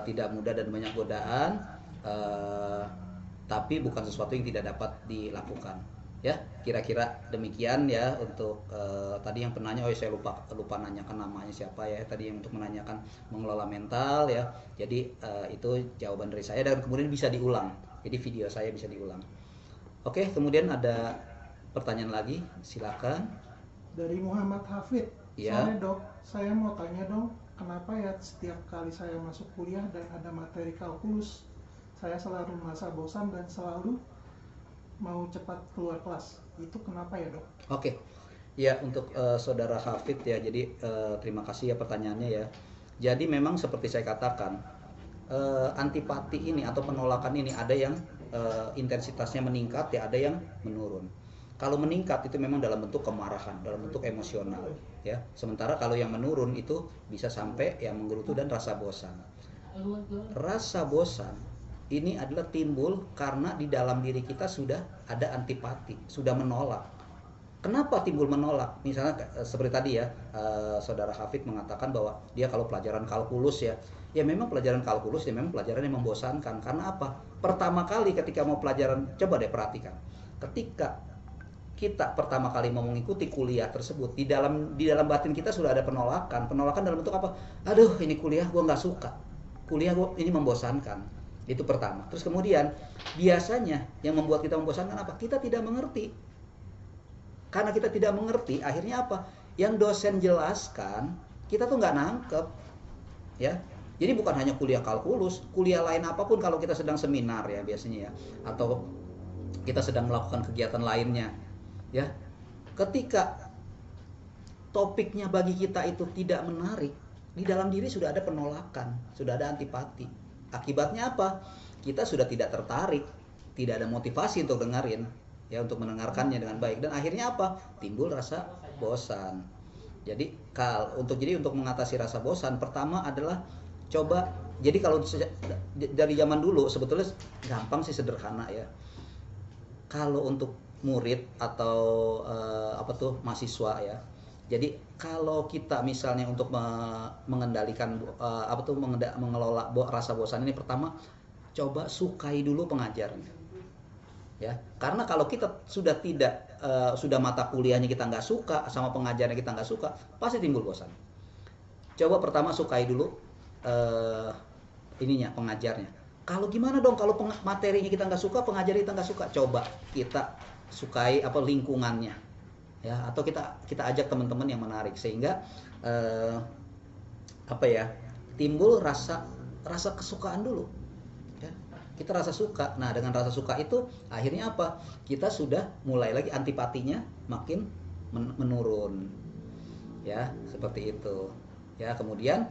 tidak mudah dan banyak godaan, tapi bukan sesuatu yang tidak dapat dilakukan ya. Kira-kira demikian ya untuk tadi yang penanya. Saya lupa nanyakan namanya siapa ya tadi yang untuk menanyakan mengelola mental ya. Jadi itu jawaban dari saya, dan kemudian bisa diulang, jadi video saya bisa diulang. Oke, kemudian ada pertanyaan lagi, silakan. Dari Muhammad Hafid. Ya. Sorry dok, saya mau tanya dong, kenapa ya setiap kali saya masuk kuliah dan ada materi kalkulus, saya selalu merasa bosan dan selalu mau cepat keluar kelas. Itu kenapa ya dok? Oke, ya untuk saudara Hafid ya, jadi terima kasih ya pertanyaannya ya. Jadi memang seperti saya katakan, antipati ini atau penolakan ini ada yang intensitasnya meningkat ya, ada yang menurun. Kalau meningkat itu memang dalam bentuk kemarahan, dalam bentuk emosional ya. Sementara kalau yang menurun itu bisa sampai yang menggerutu dan rasa bosan. Rasa bosan ini adalah timbul karena di dalam diri kita sudah ada antipati, sudah menolak. Kenapa timbul menolak? Misalnya seperti tadi ya, saudara Hafid mengatakan bahwa dia kalau pelajaran kalkulus ya memang pelajaran kalkulus ya memang pelajaran yang membosankan. Karena apa? Pertama kali ketika mau pelajaran, coba deh perhatikan, ketika kita pertama kali mau mengikuti kuliah tersebut, di dalam batin kita sudah ada penolakan dalam bentuk apa? Aduh, ini kuliah gue nggak suka, kuliah gue ini membosankan. Itu pertama. Terus kemudian biasanya yang membuat kita membosankan apa? Kita tidak mengerti. Karena kita tidak mengerti, akhirnya apa? Yang dosen jelaskan kita tuh nggak nangkep ya. Jadi bukan hanya kuliah kalkulus, kuliah lain apapun, kalau kita sedang seminar ya biasanya ya, atau kita sedang melakukan kegiatan lainnya ya, ketika topiknya bagi kita itu tidak menarik, di dalam diri sudah ada penolakan, sudah ada antipati. Akibatnya apa? Kita sudah tidak tertarik, tidak ada motivasi untuk dengerin ya, untuk mendengarkannya dengan baik, dan akhirnya apa? Timbul rasa bosan. Jadi untuk mengatasi rasa bosan, pertama adalah coba, jadi kalau dari zaman dulu sebetulnya gampang sih, sederhana ya. Kalau untuk murid atau apa tuh mahasiswa ya. Jadi kalau kita misalnya untuk mengendalikan apa tuh mengelola rasa bosan ini, pertama coba sukai dulu pengajarnya ya, karena kalau kita sudah tidak sudah mata kuliahnya kita nggak suka, sama pengajarnya kita nggak suka, pasti timbul bosan. Coba pertama sukai dulu eh, ininya pengajarnya. Kalau gimana dong kalau materinya kita nggak suka, pengajarnya kita nggak suka, coba kita sukai apa lingkungannya ya, atau kita ajak teman-teman yang menarik sehingga apa ya, timbul rasa kesukaan dulu ya. Kita rasa suka, nah dengan rasa suka itu akhirnya apa, kita sudah mulai lagi antipatinya makin menurun ya, seperti itu ya. Kemudian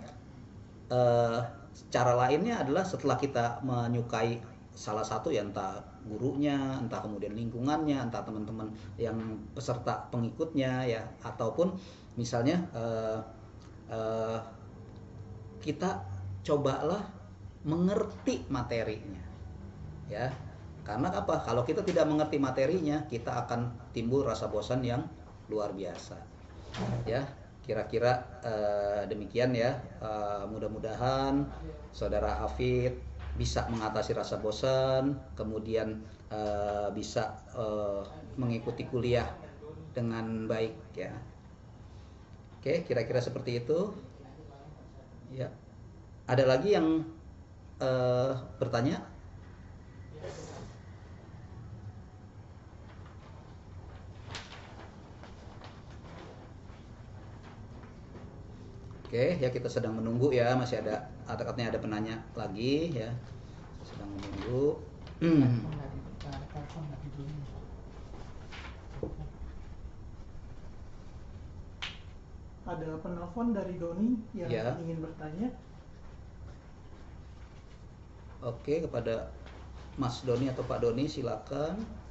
cara lainnya adalah setelah kita menyukai salah satu ya, entah gurunya, entah kemudian lingkungannya, entah teman-teman yang peserta pengikutnya ya, ataupun misalnya kita cobalah mengerti materinya ya. Karena apa, kalau kita tidak mengerti materinya, kita akan timbul rasa bosan yang luar biasa ya. Kira-kira demikian ya. Mudah-mudahan saudara Hafid bisa mengatasi rasa bosan, kemudian bisa mengikuti kuliah dengan baik ya. Oke, kira-kira seperti itu ya. Ada lagi yang bertanya? Oke, ya kita sedang menunggu ya, masih ada katanya ada penanya lagi ya. Sedang menunggu. Ada penelpon dari Doni yang Ya. ingin bertanya. Oke, kepada Mas Doni atau Pak Doni silakan.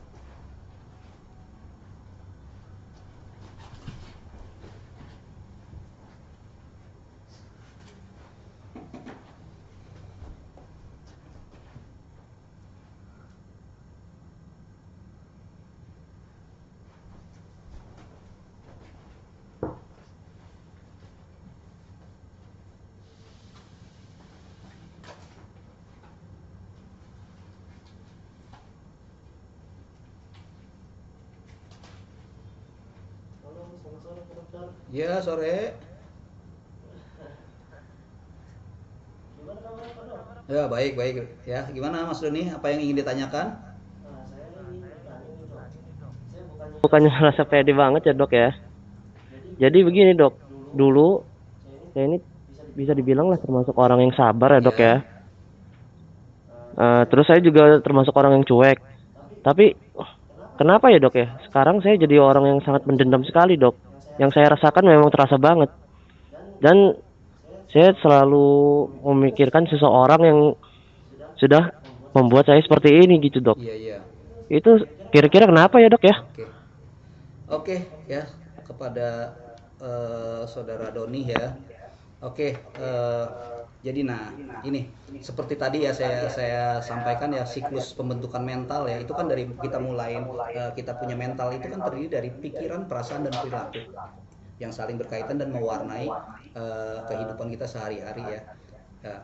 Ya, sore. Ya, baik, baik. Ya, gimana Mas Doni? Apa yang ingin ditanyakan? Bukannya rasa pede banget ya dok ya. Jadi begini dok, dulu saya ini bisa dibilang lah termasuk orang yang sabar ya dok ya. Terus saya juga termasuk orang yang cuek. Tapi kenapa ya dok ya? Sekarang saya jadi orang yang sangat mendendam sekali dok. Yang saya rasakan memang terasa banget. Dan saya selalu memikirkan seseorang yang sudah membuat saya seperti ini gitu dok. Iya, iya. Itu kira-kira kenapa ya dok ya? Oke ya, kepada saudara Doni ya. Oke, jadi nah ini seperti tadi ya saya sampaikan ya, siklus pembentukan mental ya itu kan dari kita mulai kita punya mental itu kan terdiri dari pikiran, perasaan dan perilaku yang saling berkaitan dan mewarnai kehidupan kita sehari-hari ya. Ya.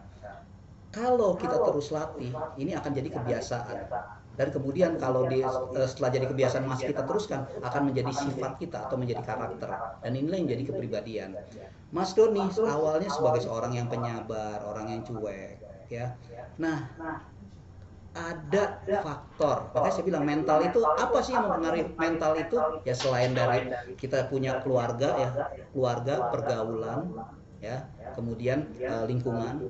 Kalau kita terus latih, ini akan jadi kebiasaan. Dan kemudian kalau setelah jadi kebiasaan masih kita teruskan, akan menjadi sifat kita atau menjadi karakter. Dan inilah yang jadi kepribadian. Mas Doni awalnya sebagai seorang yang penyabar, orang yang cuek, ya. Nah, ada faktor. Makanya saya bilang mental itu apa sih yang mempengaruhi mental itu? Ya selain dari kita punya keluarga ya, keluarga, pergaulan, ya, kemudian lingkungan.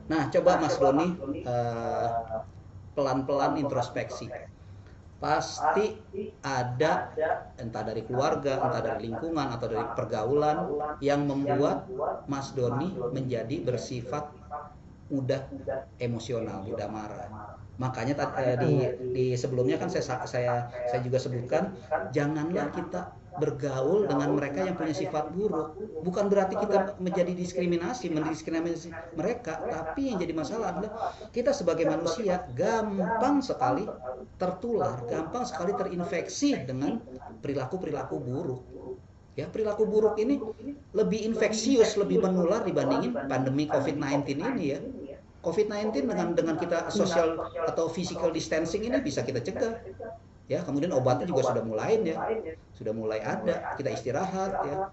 Nah, coba Mas Doni pelan-pelan introspeksi. Pasti ada entah dari keluarga, entah dari lingkungan atau dari pergaulan yang membuat Mas Doni menjadi bersifat mudah emosional, mudah marah. Makanya di sebelumnya kan saya juga sebutkan, janganlah kita bergaul dengan mereka yang punya sifat buruk. Bukan berarti kita mendiskriminasi mereka, tapi yang jadi masalah adalah kita sebagai manusia gampang sekali tertular, gampang sekali terinfeksi dengan perilaku-perilaku buruk. Ya, perilaku buruk ini lebih infeksius, lebih menular dibandingin pandemi COVID-19 ini ya. COVID-19 dengan kita social atau physical distancing ini bisa kita cegah. Ya, kemudian obatnya juga sudah mulai ada, kita istirahat ya.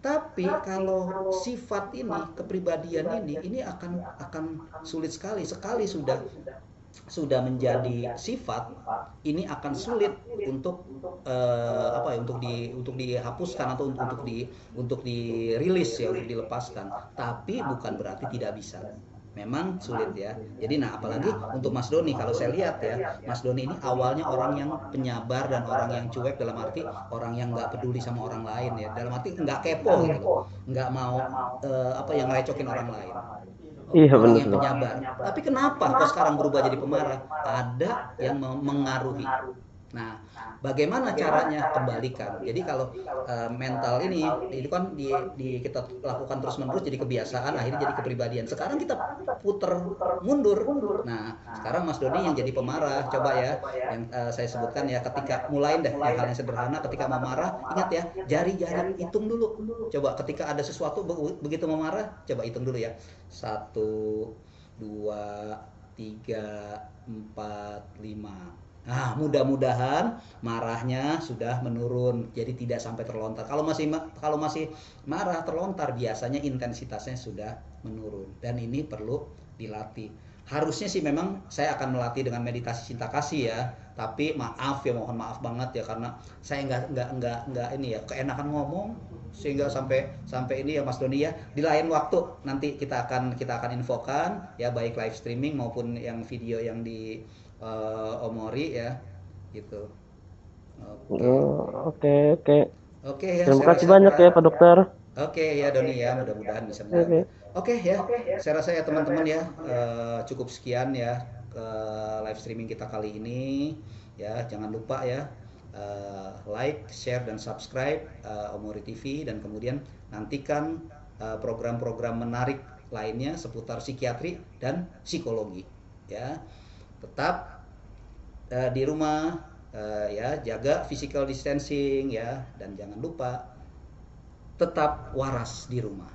Tapi kalau sifat ini, kepribadian ini akan sulit sekali sudah menjadi sifat, ini akan sulit untuk untuk dihapuskan atau untuk dirilis ya, untuk dilepaskan. Tapi bukan berarti tidak bisa. Memang sulit ya. Jadi apalagi untuk Mas Doni, kalau saya lihat ya, Mas Doni ini awalnya orang yang penyabar dan orang yang cuek, dalam arti orang yang nggak peduli sama orang lain ya, dalam arti nggak kepo gitu, nggak mau yang ngerecokin orang lain. Iya, Orang benar yang dok. penyabar. Tapi kenapa kok sekarang berubah jadi pemarah? Ada yang mengaruhi. Nah, bagaimana caranya kembalikan? Jadi kalau mental ini itu kan kita lakukan terus-menerus jadi kebiasaan, akhirnya jadi kepribadian. Sekarang kita puter mundur. Nah, sekarang Mas Doni yang jadi pemarah. Coba ya, yang saya sebutkan ya, ketika mulai deh hal yang sederhana, ketika mau marah, ingat ya, jari-jari hitung dulu. Coba ketika ada sesuatu begitu mau marah, coba hitung dulu ya. 1, 2, 3, 4, 5. Nah, mudah-mudahan marahnya sudah menurun, jadi tidak sampai terlontar. Kalau masih marah terlontar, biasanya intensitasnya sudah menurun, dan ini perlu dilatih. Harusnya sih memang saya akan melatih dengan meditasi cinta kasih ya, tapi mohon maaf banget ya, karena saya nggak ini ya, keenakan ngomong sehingga sampai ini ya Mas Doni ya. Di lain waktu nanti kita akan infokan ya, baik live streaming maupun yang video yang di Omori ya, gitu. Oke. Oke, oke. Oke ya, Terima saya kasih rasa banyak ya Pak Dokter. Oke ya Doni ya, mudah-mudahan bisa Oke. membantu. Oke ya, saya rasa ya teman-teman ya, cukup sekian ya live streaming kita kali ini ya. Jangan lupa ya, like, share dan subscribe Omori TV, dan kemudian nantikan program-program menarik lainnya seputar psikiatri dan psikologi ya. Tetap di rumah ya, jaga physical distancing ya, dan jangan lupa tetap waras di rumah.